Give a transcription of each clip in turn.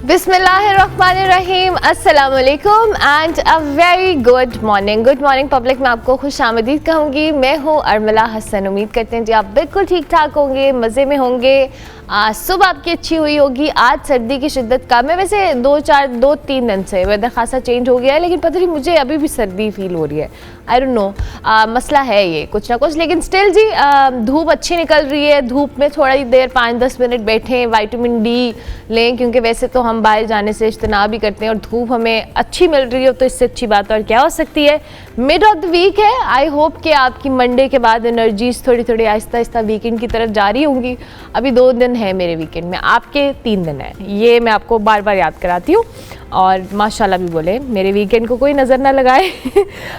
बिस्मिल्लाहिर्रहमानिर्रहीम, अस्सलाम वालेकुम and a very good morning. Good morning public में आपको खुश आमदीद कहूँगी। मैं हूँ अरमला हसन। उम्मीद करते हैं जी आप बिल्कुल ठीक ठाक होंगे, मज़े में होंगे। सुबह आपकी अच्छी हुई होगी। आज सर्दी की शिद्दत कम है, वैसे 2-3 दिन से वेदर खासा चेंज हो गया है, लेकिन पता नहीं मुझे अभी भी सर्दी फील हो रही है। आई डोंट नो, मसला है ये कुछ ना कुछ, लेकिन स्टिल जी धूप अच्छी निकल रही है। धूप में थोड़ी देर 5-10 मिनट बैठें, विटामिन डी लें, क्योंकि वैसे तो हम बाहर जाने से इज्तनाब भी करते हैं और धूप हमें अच्छी मिल रही हो तो इससे अच्छी बात और क्या हो सकती है। मिड ऑफ द वीक है। आई होप कि आपकी मंडे के बाद एनर्जीज थोड़ी थोड़ी आहिस्ता आहिस्ता वीकेंड की तरफ जारी होंगी। अभी 2 दिन है मेरे वीकेंड में, आपके 3 दिन है, ये मैं आपको बार बार याद कराती हूँ। और माशाल्लाह भी बोले, मेरे वीकेंड को कोई नज़र ना लगाए।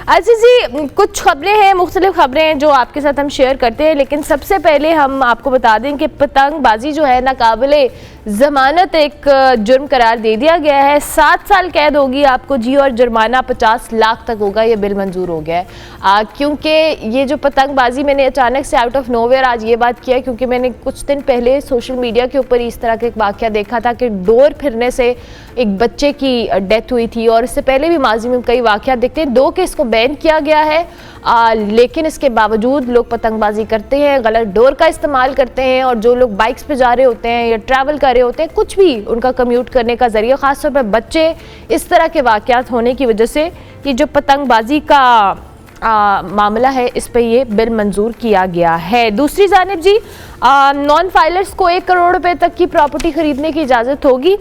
अच्छा जी, कुछ खबरें हैं, मुख्तलिफ खबरें हैं जो आपके साथ हम शेयर करते हैं, लेकिन सबसे पहले हम आपको बता दें कि पतंगबाजी जो है नाकाबिले ज़मानत एक जुर्म करार दे दिया गया है। 7 साल कैद होगी आपको जी, और जुर्माना 50 लाख तक होगा। ये बिल मंजूर हो गया है क्योंकि ये जो पतंगबाजी, मैंने अचानक से आउट ऑफ नोवेयर आज ये बात किया क्योंकि मैंने कुछ दिन पहले सोशल मीडिया के ऊपर इस तरह का एक वाक़या देखा था कि डोर फिरने से एक बच्चे की डेथ हुई थी, और इससे पहले भी माजी में कई वाक़यात देखते हैं। 2 केस को बैन किया गया है, लेकिन इसके बावजूद लोग पतंगबाजी करते हैं, गलत डोर का इस्तेमाल करते हैं, और जो लोग बाइक्स पे जा रहे होते हैं या ट्रैवल कर रहे होते हैं, कुछ भी उनका कम्यूट करने का ज़रिया, ख़ासतौर पर बच्चे, इस तरह के वाक़यात होने की वजह से ये जो पतंगबाजी का मामला है, इस पे ये बिल मंजूर किया गया है। दूसरी जानिब जी, नॉन फाइलर्स को 1 करोड़ रुपए तक की प्रॉपर्टी खरीदने की इजाज़त होगी।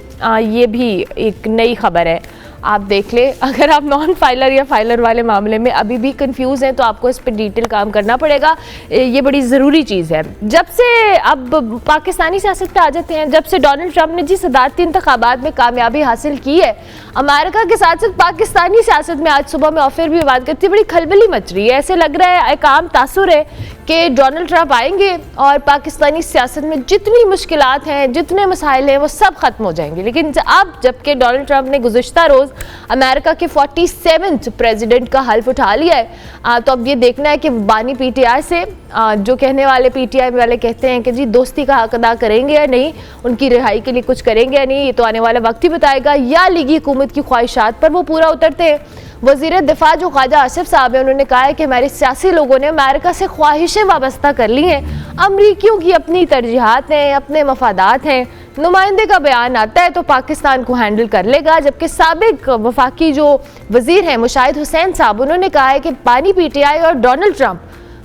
ये भी एक नई खबर है, आप देख ले। अगर आप नॉन फाइलर या फाइलर वाले मामले में अभी भी कंफ्यूज हैं तो आपको इस पर डिटेल काम करना पड़ेगा। ये बड़ी ज़रूरी चीज़ है। जब से अब पाकिस्तानी सियासत पे आ जाते हैं, जब से डोनाल्ड ट्रंप ने जी सदारती इंतखाबात में कामयाबी हासिल की है, अमेरिका के साथ साथ पाकिस्तानी सियासत में, आज सुबह में ऑफियर भी बात करती, बड़ी खलबली मच रही है। ऐसे लग रहा है, एक आम तासुर है कि डोनाल्ड ट्रंप आएंगे और पाकिस्तानी सियासत में जितनी मुश्किलात हैं, जितने मसाइल हैं, वो सब ख़त्म हो जाएंगे। लेकिन अब जबकि डोनाल्ड ट्रंप ने गुज़िश्ता रोज़ अमेरिका के 47वें प्रेसिडेंट का हल्फ उठा लिया है, तो अब ये देखना है कि बानी पीटीआई से, जो कहने वाले पीटीआई वाले कहते हैं कि जी दोस्ती का हक अदा करेंगे या नहीं, उनकी रिहाई के लिए कुछ करेंगे या नहीं, ये तो आने वाला वक्त ही बताएगा, या लीगी हुकूमत की ख्वाहिशात पर वो पूरा उतरते हैं। वज़ीर दिफा जो ख्वाजा आसिफ साहब है, उन्होंने कहा है कि हमारे सियासी लोगों ने अमेरिका से ख्वाहिशें वाबस्ता कर ली हैं। अमरीकियों की अपनी तरजीहात हैं, अपने मफादात हैं। नुमाइंदे का बयान आता है तो पाकिस्तान को हैंडल कर लेगा, जबकि साबिक वफाकी जो वज़ीर हैं मुशाहिद हुसैन साहब, उन्होंने कहा है कि बानी पीटीआई और डोनाल्ड ट्रंप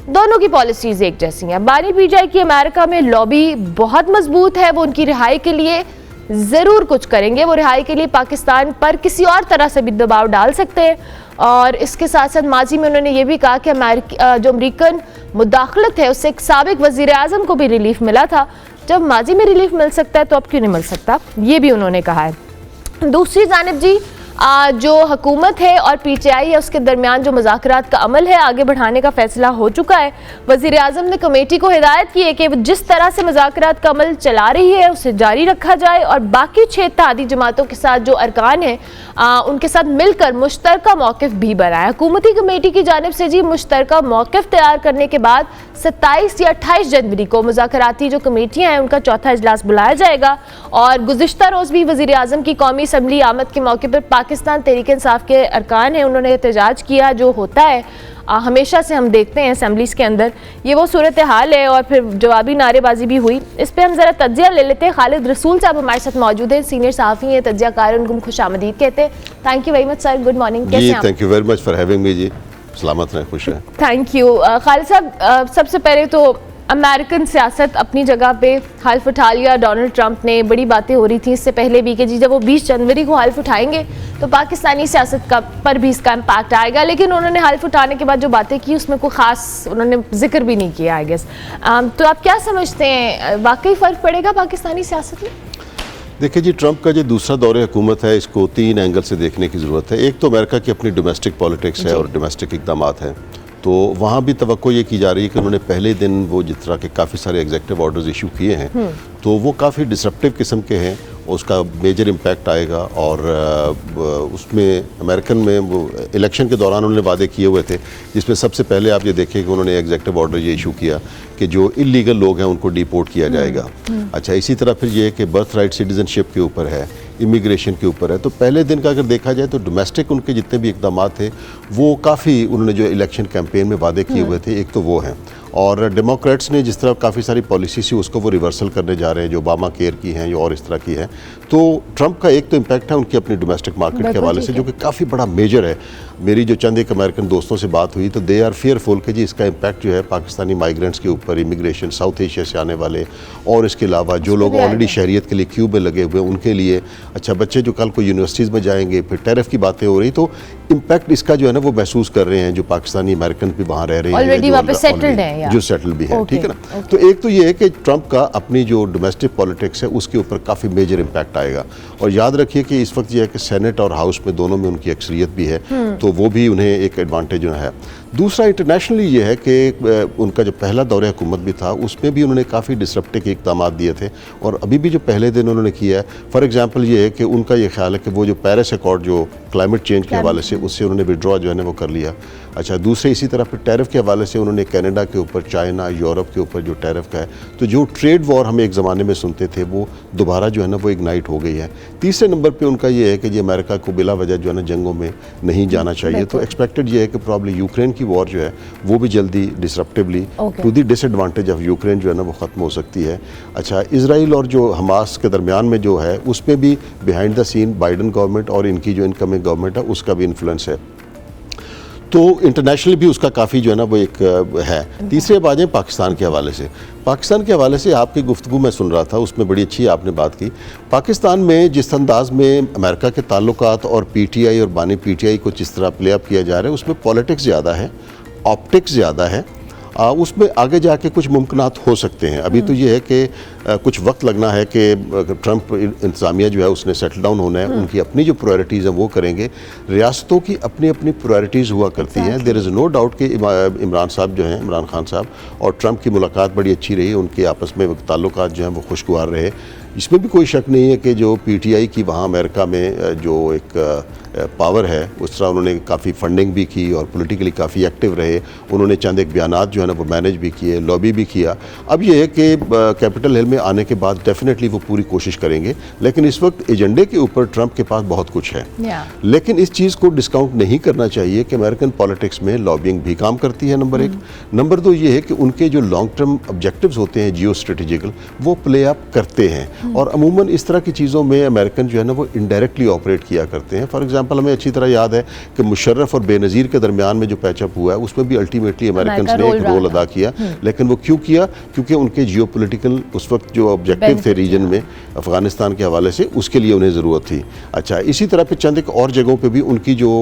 दोनों की पॉलिसीज़ एक जैसी हैं। बानी पीटीआई की अमेरिका में लॉबी बहुत मजबूत है, वो उनकी रिहाई के लिए ज़रूर कुछ करेंगे। वो रिहाई के लिए पाकिस्तान पर किसी और तरह से भी दबाव डाल सकते हैं। और इसके साथ साथ माजी में उन्होंने ये भी कहा कि जो अमरीकन मुदाखलत है, उससे एक साबिक वज़ीर आज़म को भी रिलीफ मिला था। जब माजी में रिलीफ मिल सकता है तो अब क्यों नहीं मिल सकता, ये भी उन्होंने कहा है। दूसरी जानिब जी, जो हुकूमत है और पीटीआई है, उसके दरमियान जो मुज़ाकरात का अमल है, आगे बढ़ाने का फैसला हो चुका है। वज़ीर आज़म ने कमेटी को हिदायत की है कि जिस तरह से मुज़ाकरात का अमल चला रही है उसे जारी रखा जाए, और बाकी 6 इत्तेहादी जमातों के साथ जो अरकान हैं उनके साथ मिलकर मुश्तरका मौक़िफ़ भी बनाए। हुकूमती कमेटी की जानिब से जी मुश्तरका मौक़िफ़ तैयार करने के बाद 27 या 28 जनवरी को मुज़ाकराती जो कमेटियाँ हैं उनका चौथा इजलास बुलाया जाएगा। और गुज़िश्ता रोज़ भी वज़ीर आज़म की कौमी असम्बली आमद के मौके पर पाकिस्तान तहरीक इंसाफ के अरकान हैं, उन्होंने एहतजाज किया। जो होता है हमेशा से हम देखते हैं असम्बलीज़ के अंदर, ये वो सूरत हाल है, और फिर जवाबी नारेबाजी भी हुई। इस पर हम ज़रा तज्जिया ले लेते हैं। खालिद रसूल साहब हमारे साथ मौजूद हैं, सीनियर सहाफ़ी हैं, तज्जियाकार, उनको खुश आमदीद कहते हैं। Thank you very much sir, good morning. कैसे हैं आप? Thank you very much for having me जी, सलामत रहें, खुश रहें। थैंक यू खालिद साहब। सबसे पहले तो अमेरिकन सियासत अपनी जगह पे हल्फ उठा लिया डोनाल्ड ट्रंप ने, बड़ी बातें हो रही थी इससे पहले भी कि जी जब वो 20 जनवरी को हल्फ उठाएंगे तो पाकिस्तानी सियासत का पर भी इसका इम्पैक्ट आएगा, लेकिन उन्होंने हल्फ उठाने के बाद जो बातें की उसमें कोई ख़ास उन्होंने जिक्र भी नहीं किया आई गेस। तो आप क्या समझते हैं, वाकई फ़र्क पड़ेगा पाकिस्तानी सियासत में? देखिए जी, ट्रंप का जो दूसरा दौरे हुकूमत है, इसको 3 एंगल से देखने की ज़रूरत है। एक तो अमेरिका की अपनी डोमेस्टिक पॉलिटिक्स है और डोमेस्टिक इक़दामात हैं, तो वहाँ भी तवक्को ये की जा रही है कि उन्होंने पहले दिन वो जिस तरह के काफ़ी सारे एग्जीक्यूटिव ऑर्डर्स इशू किए हैं, तो वो काफ़ी डिसरप्टिव किस्म के हैं, उसका मेजर इम्पैक्ट आएगा। और उसमें अमेरिकन में वो इलेक्शन के दौरान उन्होंने वादे किए हुए थे, जिसमें सबसे पहले आप ये देखें कि उन्होंने एग्जीक्यूटिव ऑर्डर ये इशू किया कि जो इलीगल लोग हैं उनको डिपोर्ट किया जाएगा। अच्छा, इसी तरह फिर ये कि बर्थ राइट सिटीजनशिप के ऊपर है, इमिग्रेशन के ऊपर है। तो पहले दिन का अगर देखा जाए तो डोमेस्टिक उनके जितने भी इकदाम थे वो काफ़ी उन्होंने जो इलेक्शन कैंपेन में वादे किए हुए थे, एक तो वो हैं, और डेमोक्रेट्स ने जिस तरह काफ़ी सारी पॉलिसी सी उसको वो रिवर्सल करने जा रहे हैं, जो ओबामा केयर की हैं या और इस तरह की है। तो ट्रंप का एक तो इम्पैक्ट है उनकी अपनी डोमेस्टिक मार्केट के हवाले से, जो कि काफ़ी बड़ा मेजर है। मेरी जो चंद एक अमेरिकन दोस्तों से बात हुई तो दे आर फेयरफुल कि जी इसका इम्पैक्ट जो है पाकिस्तानी माइग्रेंट्स के ऊपर, इमिग्रेशन, साउथ एशिया से आने वाले, और इसके अलावा जो लोग ऑलरेडी शहरियत के लिए क्यू में लगे हुए हैं उनके लिए, अच्छा बच्चे जो कल को यूनिवर्सिटीज़ में जाएंगे, फिर टैरिफ की बातें हो रही, तो इम्पैक्ट इसका जो है ना वो महसूस कर रहे हैं जो पाकिस्तानी अमेरिकन भी वहाँ रह रहे हैं, ऑलरेडी वहाँ पे सेटल्ड हैं, जो सेटल भी हैं, ठीक है ना। तो एक तो ये है कि ट्रंप का अपनी जो डोमेस्टिक पॉलिटिक्स है उसके ऊपर काफ़ी मेजर इम्पैक्ट आएगा। और याद रखिए कि इस वक्त ये है कि सेनेट और हाउस में दोनों में उनकी अक्सरियत भी है, तो वो भी उन्हें एक एडवांटेज है। दूसरा इंटरनेशनली ये है कि उनका जो पहला दौरे हुकूमत भी था उसमें भी उन्होंने काफ़ी डिसरप्टिव इक़दाम दिए थे, और अभी भी जो पहले दिन उन्होंने किया है, फॉर एग्जांपल ये है कि उनका ये ख्याल है कि वो जो पेरिस अकॉर्ड जो क्लाइमेट चेंज के हवाले से उससे उन्होंने विड्रॉ जो है ना वो कर लिया। अच्छा, दूसरे इसी तरह फिर टैरिफ के हवाले से उन्होंने कनाडा के ऊपर, चाइना, यूरोप के ऊपर जो टैरिफ का है, तो जो ट्रेड वॉर हम एक ज़माने में सुनते थे वो दोबारा जो है ना वो इग्नाइट हो गई है। तीसरे नंबर पे उनका ये है कि ये अमेरिका को बिला वजह जो है ना जंगों में नहीं जाना चाहिए। तो एक्सपेक्टेड ये है कि प्रॉब्लम यूक्रेन की वॉर जो है वो भी जल्दी disruptively to the disadvantage of Ukraine जो है ना वो ख़त्म हो सकती है। अच्छा, इजराइल और जो हमास के दरमियान में जो है उसमें भी behind the scene Biden government और इनकी जो इनकमिंग गवर्नमेंट है उसका भी इन्फ्लुएंस है। तो इंटरनेशनल भी उसका काफ़ी जो है ना वो एक है। तीसरे अब आ जाएं पाकिस्तान के हवाले से। पाकिस्तान के हवाले से आपकी गुफ्तगू मैं सुन रहा था, उसमें बड़ी अच्छी आपने बात की। पाकिस्तान में जिस अंदाज में अमेरिका के ताल्लुकात और पीटीआई और बानी पीटीआई को जिस तरह प्ले अप किया जा रहा है उसमें पॉलिटिक्स ज़्यादा है, ऑप्टिक्स ज़्यादा है, उसमें आगे जाके कुछ मुमकिनात हो सकते हैं। अभी तो ये है कि कुछ वक्त लगना है कि ट्रंप इंतज़ामिया जो है उसने सेटल डाउन होना है, उनकी अपनी जो प्रायोरिटीज़ हैं वो करेंगे। रियासतों की अपनी अपनी प्रायोरिटीज़ हुआ करती हैं। देयर इज़ नो डाउट कि इमरान साहब जो हैं, इमरान खान साहब और ट्रंप की मुलाकात बड़ी अच्छी रही, उनके आपस में ताल्लुकात जो हैं वो खुशगवार रहे। इसमें भी कोई शक नहीं है कि जो पीटीआई की वहाँ अमेरिका में जो एक पावर है उस तरह उन्होंने काफ़ी फंडिंग भी की और पॉलिटिकली काफ़ी एक्टिव रहे। उन्होंने चंद एक बयानात जो है ना वो मैनेज भी किए, लॉबी भी किया। अब ये है कि कैपिटल हिल में आने के बाद डेफिनेटली वो पूरी कोशिश करेंगे, लेकिन इस वक्त एजेंडे के ऊपर ट्रंप के पास बहुत कुछ है। लेकिन इस चीज़ को डिस्काउंट नहीं करना चाहिए कि अमेरिकन पॉलिटिक्स में लॉबिंग भी काम करती है, नंबर एक। नंबर दो ये है कि उनके जो लॉन्ग टर्म ऑब्जेक्टिव्स होते हैं जियो स्ट्रेटेजिकल वो प्ले अप करते हैं, और अमूमन इस तरह की चीज़ों में अमेरिकन जो है ना वो इनडायरेक्टली ऑपरेट किया करते हैं। फॉर एग्जांपल हमें अच्छी तरह याद है कि मुशर्रफ और बेनज़ीर के दरमियान में जो पैचअप हुआ है उसमें भी अल्टीमेटली अमेरिकन ने एक रोल अदा किया। लेकिन वो क्यों किया? क्योंकि उनके जियोपॉलिटिकल उस वक्त जो ऑब्जेक्टिव थे रीजन में अफगानिस्तान के हवाले से, उसके लिए उन्हें ज़रूरत थी। अच्छा, इसी तरह पे चंद एक और जगहों पे भी उनकी जो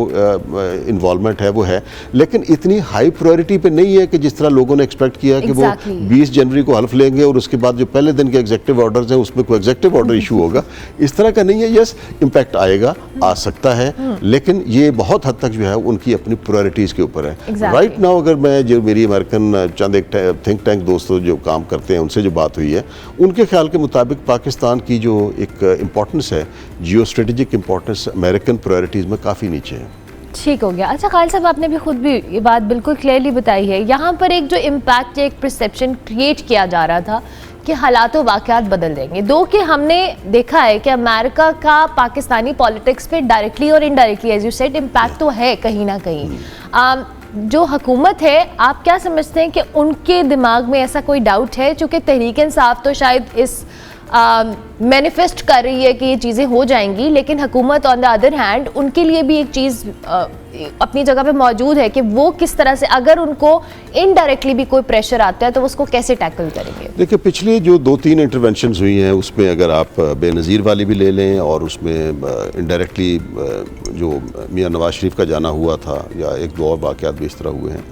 इन्वॉल्वमेंट है वो है, लेकिन इतनी हाई प्रायोरिटी पे नहीं है कि जिस तरह लोगों ने एक्सपेक्ट किया कि वो 20 जनवरी को हल्फ लेंगे और उसके बाद जो पहले दिन के एग्जेक्टिव ऑर्डर्स हैं उसमें कोई एग्जेक्टिव ऑर्डर इशू होगा। इस तरह का नहीं है। यस, इम्पैक्ट आएगा, आ सकता है, लेकिन ये बहुत हद तक जो है उनकी अपनी प्रायोरिटीज़ के ऊपर है। राइट नाउ अगर मैं जो मेरी अमेरिकन चंद एक थिंक टैंक दोस्तों जो काम करते हैं उनसे जो बात हुई है, उनके ख्याल के मुताबिक पाकिस्तान की जो एक इम्पोर्टेंस है, geo strategic importance American priorities में काफ़ी नीचे है। ठीक हो गया। अच्छा खालिद साहब, आपने भी खुद भी ये बात बिल्कुल क्लियरली बताई है। यहाँ पर एक जो इम्पैक्ट, एक परसेप्शन क्रिएट किया जा रहा था कि हालात व वाक़यात बदल जाएंगे, दो कि हमने देखा है कि अमेरिका का पाकिस्तानी पॉलिटिक्स पे डायरेक्टली और indirectly as you said impact तो है कहीं ना कहीं। जो हुकूमत है, आप क्या समझते हैं कि उनके दिमाग में ऐसा कोई डाउट है? चूँकि तहरीक इंसाफ तो शायद इस मैनिफेस्ट कर रही है कि ये चीज़ें हो जाएंगी, लेकिन हुकूमत ऑन द अदर हैंड उनके लिए भी एक चीज़ अपनी जगह पे मौजूद है कि वो किस तरह से, अगर उनको इनडायरेक्टली भी कोई प्रेशर आता है तो उसको कैसे टैकल करेंगे? देखिए, पिछली जो 2-3 इंटरवेंशंस हुई हैं उसमें अगर आप बेनज़ीर वाली भी ले लें और उसमें इनडायरेक्टली जो मियां नवाज शरीफ का जाना हुआ था या एक दो और वाक़यात भी इस तरह हुए हैं,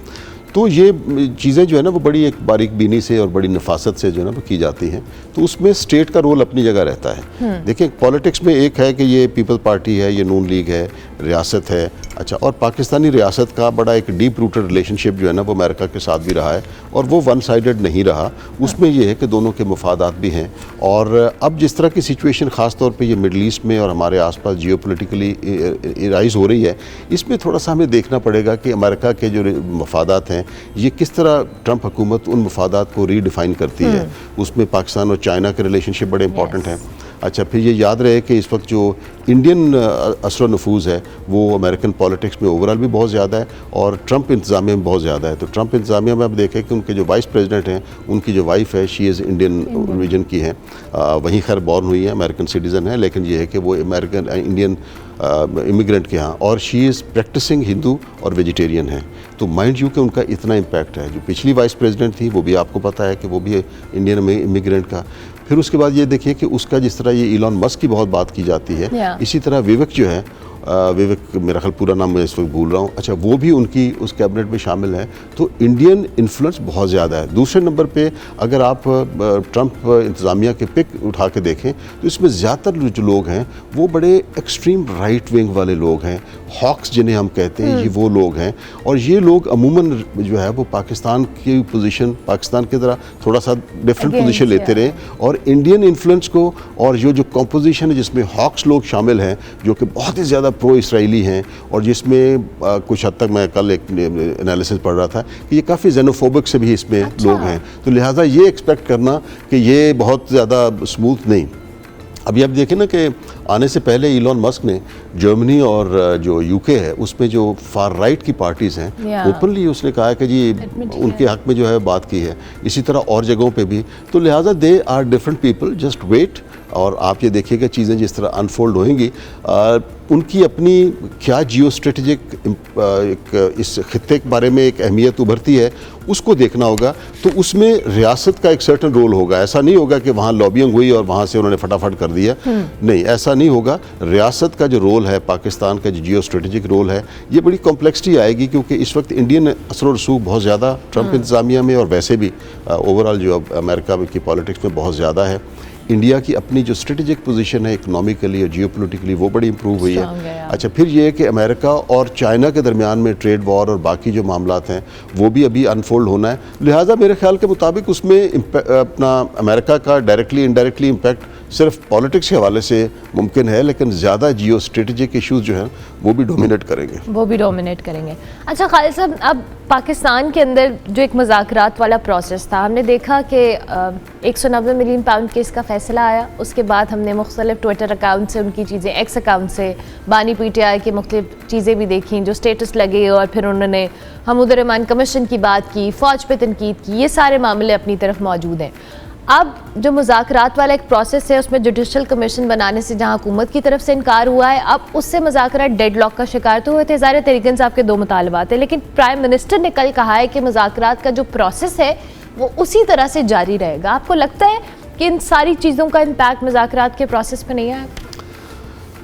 तो ये चीज़ें जो है ना वो बड़ी एक बारीक बीनी से और बड़ी नफासत से जो है ना वो की जाती हैं। तो उसमें स्टेट का रोल अपनी जगह रहता है। देखिए, पॉलिटिक्स में एक है कि ये पीपल पार्टी है, ये नून लीग है, रियासत है। अच्छा, और पाकिस्तानी रियासत का बड़ा एक डीप रूटेड रिलेशनशिप जो है ना वो अमेरिका के साथ भी रहा है, और वो वन साइडेड नहीं रहा। उसमें ये है कि दोनों के मफादात भी हैं। और अब जिस तरह की सिचुएशन ख़ास तौर पे ये मिडल ईस्ट में और हमारे आसपास जियोपॉलिटिकली राइज हो रही है, इसमें थोड़ा सा हमें देखना पड़ेगा कि अमेरिका के जो मफादात हैं ये किस तरह ट्रंप हुकूमत उन मफादात को रीडिफाइन करती है। उसमें पाकिस्तान और चाइना के रिलेशनशिप बड़े इंपॉर्टेंट हैं। अच्छा, फिर ये याद रहे कि इस वक्त जो इंडियन असर नफूज़ है वो अमेरिकन पॉलिटिक्स में ओवरऑल भी बहुत ज़्यादा है और ट्रंप इंतज़ामिया में बहुत ज़्यादा है। तो ट्रंप इंतज़ामिया में आप देखें कि उनके जो वाइस प्रेसिडेंट हैं, उनकी जो वाइफ है, शी इज़ इंडियन ओरिजिन की है, वहीं खैर बॉर्न हुई है, अमेरिकन सिटीज़न है, लेकिन ये है कि वो अमेरिकन इंडियन इमिग्रेंट के यहाँ, और शी इज़ प्रैक्टिसिंग हिंदू और वेजिटेरियन है। तो माइंड यू कि उनका इतना इम्पैक्ट है। जो पिछली वाइस प्रेसिडेंट थी वो भी आपको पता है कि वो भी इंडियन में इमिग्रेंट का। फिर उसके बाद ये देखिए कि उसका जिस तरह ये इलॉन मस्क की बहुत बात की जाती है, इसी तरह विवेक जो है, विवेक मेरा ख्याल पूरा नाम मैं इस वक्त भूल रहा हूँ, अच्छा, वो भी उनकी उस कैबिनेट में शामिल है। तो इंडियन इन्फ्लुएंस बहुत ज़्यादा है। दूसरे नंबर पे अगर आप ट्रंप इंतज़ामिया के पिक उठा के देखें तो इसमें ज़्यादातर जो लोग हैं वो बड़े एक्सट्रीम राइट विंग वाले लोग हैं, हॉक्स जिन्हें हम कहते हैं, ये वो लोग हैं। और ये लोग अमूमन जो है वो पाकिस्तान की पोजीशन, पाकिस्तान की तरह थोड़ा सा डिफरेंट पोजीशन लेते रहे और इंडियन इन्फ्लुएंस को, और जो कंपोजिशन है जिसमें हॉक्स लोग शामिल हैं जो कि बहुत ही ज़्यादा प्रो इसराइली हैं, और जिसमें कुछ हद तक मैं कल एक एनालिसिस पढ़ रहा था कि ये काफ़ी जेनोफोबिक से भी इसमें लोग हैं। तो लिहाजा ये एक्सपेक्ट करना कि ये बहुत ज़्यादा स्मूथ नहीं। अभी आप देखें ना कि आने से पहले इलॉन मस्क ने जर्मनी और जो यूके है उसमें जो फार राइट की पार्टीज़ हैं ओपनली उसने कहा है कि जी उनके हक में जो है बात की है, इसी तरह और जगहों पे भी। तो लिहाजा they are different people, just wait. और आप ये देखिएगा चीज़ें जिस तरह अनफोल्ड होंगी, उनकी अपनी क्या जियो स्ट्रेटजिक इस खित्ते के बारे में एक अहमियत उभरती है, उसको देखना होगा। तो उसमें रियासत का एक सर्टन रोल होगा। ऐसा नहीं होगा कि वहाँ लॉबिंग हुई और वहाँ से उन्होंने फटाफट कर दिया, नहीं, ऐसा नहीं होगा। रियासत का जो रोल है, पाकिस्तान का जो जियो स्ट्रेटजिक रोल है, ये बड़ी कॉम्प्लेक्सिटी आएगी, क्योंकि इस वक्त इंडियन असर और रसूख बहुत ज़्यादा ट्रंप इंतज़ामिया में और वैसे भी ओवरऑल जो अमेरिका की पॉलिटिक्स में बहुत ज़्यादा है। इंडिया की अपनी जो स्ट्रेटेजिक पोजीशन है इकोनॉमिकली और जियोपॉलिटिकली वो बड़ी इंप्रूव हुई है। अच्छा, फिर ये है कि अमेरिका और चाइना के दरमियान में ट्रेड वॉर और बाकी जो मामलात हैं वो भी अभी अनफोल्ड होना है। लिहाजा मेरे ख्याल के मुताबिक उसमें अपना अमेरिका का डायरेक्टली इनडायरेक्टली इम्पैक्ट सिर्फ पॉलिटिक्स के हवाले से मुमकिन है, लेकिन ज़्यादा जियो स्ट्रेटजिक इशूज़ जो हैं वो भी डोमिनेट करेंगे। अच्छा खालिद साहब, अब पाकिस्तान के अंदर जो एक मुज़ाकरात वाला प्रोसेस था, हमने देखा कि 190 मिलियन पाउंड केस का फैसला आया। उसके बाद हमने मुख्तलिफ ट्विटर अकाउंट से उनकी चीज़ें, एक्स अकाउंट से बानी PTI की मुख्तलिफ चीज़ें भी देखी, जो स्टेटस लगे, और फिर उन्होंने हमूद रहमान कमीशन की बात की, फ़ौज पे तनकीद की, ये सारे मामले अपनी तरफ मौजूद हैं। अब जो मुज़ाकरात वाला एक प्रोसेस है उसमें जुडिशल कमीशन बनाने से जहां हुकूमत की तरफ से इनकार हुआ है, अब उससे मुज़ाकरात डेडलॉक का शिकार तो हुए थे। ज़ाहिर तरीक़न साहब के 2 मुतालबात हैं, लेकिन प्राइम मिनिस्टर ने कल कहा है कि मुज़ाकरात का जो प्रोसेस है वो उसी तरह से जारी रहेगा। आपको लगता है कि इन सारी चीज़ों का इम्पैक्ट मुज़ाकरात के प्रोसेस पर नहीं आया?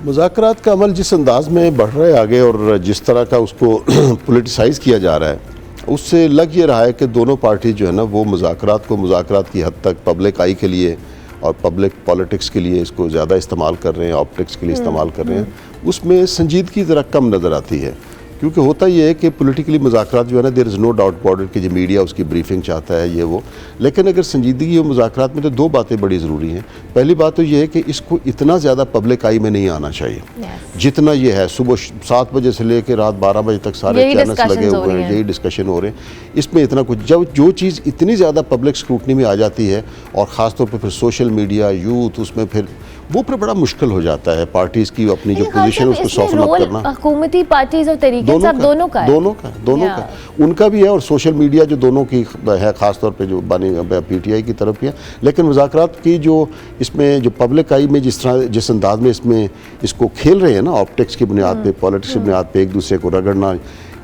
मुज़ाकरात का अमल जिस अंदाज में बढ़ रहा है आगे और जिस तरह का उसको पोलिटिसाइज़ किया जा रहा है, उससे लग ये रहा है कि दोनों पार्टी जो है ना वो मुज़ाकरात की हद तक पब्लिक आई के लिए और पब्लिक पॉलिटिक्स के लिए इसको ज़्यादा इस्तेमाल कर रहे हैं, ऑप्टिक्स के लिए इस्तेमाल कर रहे हैं। उसमें संजीदगी ज़रा कम नज़र आती है, क्योंकि होता ये है कि पॉलिटिकली मुज़ाकरात जो है ना, there is no doubt about it कि जो मीडिया उसकी ब्रीफिंग चाहता है ये वो, लेकिन अगर संजीदगी हो मुज़ाकरात में तो 2 बातें बड़ी ज़रूरी हैं। पहली बात तो ये है कि इसको इतना ज़्यादा पब्लिक आई में नहीं आना चाहिए जितना ये है। सुबह 7 बजे से लेकर रात 12 बजे तक सारे चैनल्स लगे हुए हैं, यही डिस्कशन हो रहे हैं। इसमें इतना कुछ, जब जो चीज़ इतनी ज़्यादा पब्लिक स्क्रूटनी में आ जाती है और ख़ास तौर पर फिर सोशल मीडिया, यूथ, उसमें फिर वो फिर बड़ा मुश्किल हो जाता है पार्टीज़ की अपनी जो पोजीशन उसको सॉफ्टन अप करना। हुकूमती पार्टीज और तरीके सब दोनों का उनका भी है, और सोशल मीडिया जो दोनों की है, ख़ास तौर पे जो बानी PTI की तरफ भी है। लेकिन मुज़ाकरात की जो इसमें जो पब्लिक आई में जिस अंदाज में इसमें इसको खेल रहे हैं ना, ऑप्टिक्स की बुनियाद पे, पॉलिटिक्स की बुनियाद पे एक दूसरे को रगड़ना,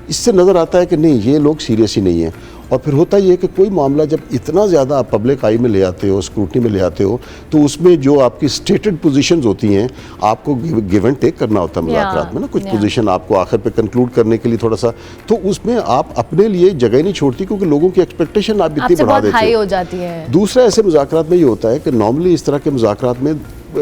इससे नज़र आता है कि नहीं, ये लोग सीरियस ही नहीं है। और फिर होता ये है कि कोई मामला जब इतना ज़्यादा आप पब्लिक आई में ले आते हो, स्क्रूटनी में ले आते हो, तो उसमें जो आपकी स्टेटेड पोजीशंस होती हैं आपको गिव एंड टेक करना होता है मुज़ाकरात में ना। कुछ पोजीशन आपको आखिर पे कंक्लूड करने के लिए थोड़ा सा, तो उसमें आप अपने लिए जगह नहीं छोड़ती, क्योंकि लोगों की एक्सपेक्टेशन आप इतनी बढ़ा देते हो जाती है। दूसरा ऐसे मुज़ाकरात में ये होता है कि नॉर्मली इस तरह के मुज़ाकरात में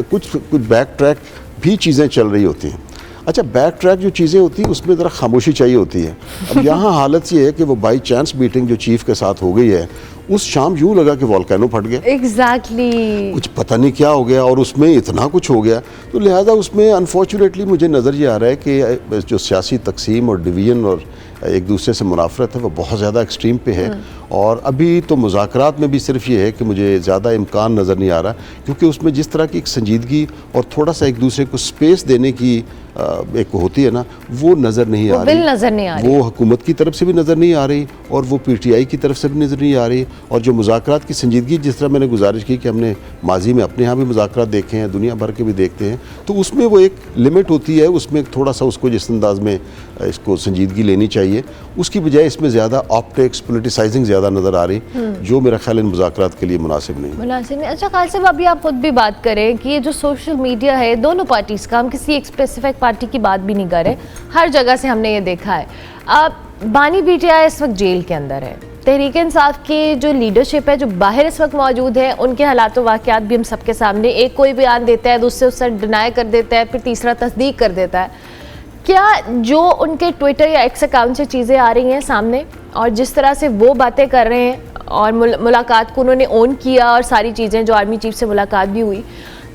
कुछ बैक ट्रैक भी चीज़ें चल रही होती हैं। अच्छा, बैक ट्रैक जो चीज़ें होती हैं उसमें ज़रा खामोशी चाहिए होती है। अब यहाँ हालत ये है कि वो बाई चांस मीटिंग जो चीफ़ के साथ हो गई है, उस शाम यूँ लगा कि वॉल्केनो फट गया, एग्जैक्टली कुछ पता नहीं क्या हो गया और उसमें इतना कुछ हो गया। तो लिहाजा उसमें अनफॉर्चुनेटली मुझे नज़र ये आ रहा है कि जो सियासी तकसीम और डिवीज़न और एक दूसरे से मुनाफरत है वो बहुत ज़्यादा एक्सट्रीम पे है। और अभी तो मुज़ाकरात में भी सिर्फ ये है कि मुझे ज़्यादा इम्कान नज़र नहीं आ रहा, क्योंकि उसमें जिस तरह की एक संजीदगी और थोड़ा सा एक दूसरे को स्पेस देने की एक होती है ना, वो नज़र नहीं आ रही, नज़र नहीं आ रही, वो हुकूमत की तरफ से भी नज़र नहीं आ रही और वो PTI की तरफ से भी नज़र नहीं आ रही। और जो मुज़ाकरात की संजीदगी, जिस तरह मैंने गुजारिश की कि हमने माजी में अपने यहाँ भी मुज़ाकरात देखे हैं, दुनिया भर के भी देखते हैं, तो उसमें वो एक लिमिट होती है, उसमें थोड़ा सा उसको जिस अंदाज में इसको संजीदगी लेनी चाहिए, उसकी बजाय इसमें ज़्यादा ऑप्टिक्स, पोलिटिसाइजिंग ज़्यादा नज़र आ रही, जो मेरा ख्याल इन मुज़ाकरात के लिए मुनासिब नहीं। अच्छा खालिद साहब, अभी आप खुद भी बात करें कि ये जो सोशल मीडिया है दोनों पार्टीज़ का, हम किसी एक स्पेसिफिक पार्टी की बात भी नहीं कर रहे, हर जगह से हमने ये देखा है। अब बानी PTI इस वक्त जेल के अंदर है, तहरीक इंसाफ की जो लीडरशिप है जो बाहर इस वक्त मौजूद है, उनके हालात व वाक़यात भी हम सबके सामने, एक कोई बयान देता है दूसरे उससे डिनाई कर देता है, फिर तीसरा तस्दीक कर देता है। क्या जो उनके ट्विटर या एक्स अकाउंट से चीज़ें आ रही हैं सामने और जिस तरह से वो बातें कर रहे हैं और मुलाकात को उन्होंने ओन किया और सारी चीज़ें, जो आर्मी चीफ से मुलाकात भी हुई,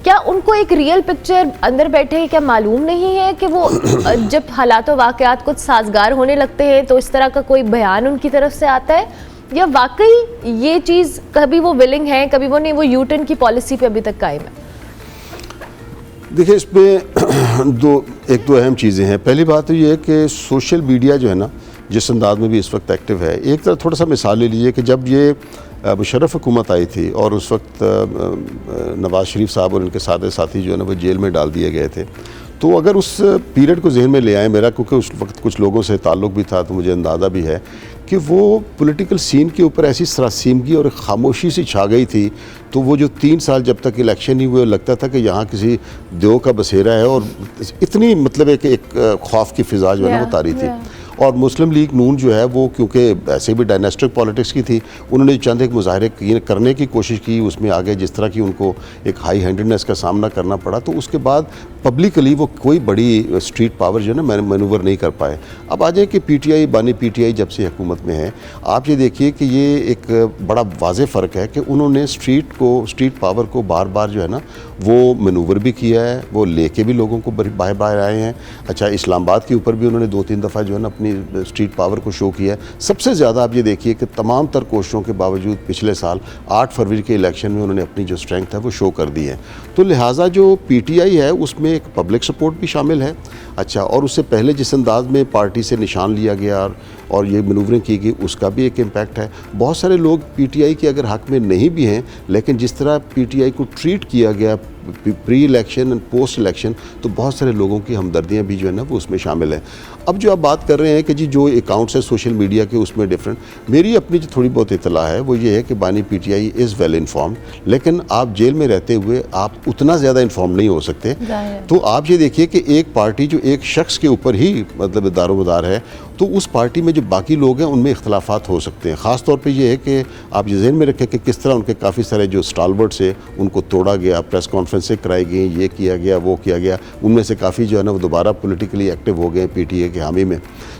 क्या उनको एक रियल पिक्चर अंदर बैठे क्या मालूम नहीं है कि वो जब हालात व वाक़यात कुछ साजगार होने लगते हैं तो इस तरह का कोई बयान उनकी तरफ से आता है, या वाकई ये चीज़ कभी वो विलिंग है कभी वो नहीं, वो यूटर्न की पॉलिसी पे अभी तक कायम है? देखिए, इसमें एक दो अहम चीज़ें हैं। पहली बात तो ये है कि सोशल मीडिया जो है ना, जिस अंदाज में भी इस वक्त एक्टिव है, एक तरह थोड़ा सा मिसाल ले लीजिए कि जब ये मुशर्रफ हुकूमत आई थी और उस वक्त नवाज़ शरीफ साहब और इनके सारे साथी जो है ना वो जेल में डाल दिए गए थे, तो अगर उस पीरियड को जहन में ले आए मेरा, क्योंकि उस वक्त कुछ लोगों से ताल्लुक़ भी था, तो मुझे अंदाज़ा भी है कि वो पॉलिटिकल सीन के ऊपर ऐसी सरासीमगी और खामोशी सी छा गई थी। तो वो जो 3 साल जब तक इलेक्शन नहीं हुए, लगता था कि यहाँ किसी देव का बसेरा है और इतनी मतलब एक खौफ की फ़िज़ा जो है ना वो तारी थी। और मुस्लिम लीग नून जो है वो, क्योंकि ऐसे भी डायनेस्टिक पॉलिटिक्स की थी, उन्होंने चंद एक मुजाहरे करने की कोशिश की, उसमें आगे जिस तरह की उनको एक हाई हैंडेडनेस का सामना करना पड़ा, तो उसके बाद पब्लिकली वो कोई बड़ी स्ट्रीट पावर जो है ना मैनूवर नहीं कर पाए। अब आ जाए कि PTI, बानी PTI जब से हुकूमत में है, आप ये देखिए कि ये एक बड़ा वाज़ेह फ़र्क है कि उन्होंने स्ट्रीट पावर को बार बार जो है ना वो मैनूवर भी किया है, वो लेके भी लोगों को बाहर आए हैं। अच्छा, इस्लामाबाद के ऊपर भी उन्होंने 2-3 दफ़ा जो है ना अपनी स्ट्रीट पावर को शो किया है। सबसे ज़्यादा आप ये देखिए कि तमाम तर कोशिशों के बावजूद पिछले साल 8 फरवरी के इलेक्शन में उन्होंने अपनी जो स्ट्रेंथ है वो शो कर दी है। तो लिहाजा जो PTI है उसमें एक पब्लिक सपोर्ट भी शामिल है। अच्छा, और उससे पहले जिस अंदाज में पार्टी से निशान लिया गया और ये मनूवरें की गई, उसका भी एक इम्पैक्ट है। बहुत सारे लोग PTI के अगर हक़ में नहीं भी हैं, लेकिन जिस तरह PTI को ट्रीट किया गया pre election and post election, तो बहुत सारे लोगों की हमदर्दियाँ भी जो है ना वो उसमें शामिल हैं। अब जो आप बात कर रहे हैं कि जी जो अकाउंट्स है सोशल मीडिया के उसमें डिफरेंट, मेरी अपनी जो थोड़ी बहुत इतला है वो ये है कि बानी PTI इज़ वेल इन्फॉर्म्ड, लेकिन आप जेल में रहते हुए आप उतना ज़्यादा इन्फॉर्म नहीं हो सकते। तो आप ये देखिए कि एक पार्टी जो एक शख्स के ऊपर ही मतलब दारोमदार है, तो उस पार्टी में जो बाकी लोग हैं उनमें इख्तलाफात हो सकते हैं। ख़ास तौर पे ये है कि आप ये ज़हन में रखें कि किस तरह उनके काफ़ी सारे जो स्टालवर्ड्स है उनको तोड़ा गया, प्रेस कॉन्फ्रेंसें कराई गई, ये किया गया, वो किया गया, उनमें से काफ़ी जो है ना वो दोबारा पॉलिटिकली एक्टिव हो गए PTA के हामी में।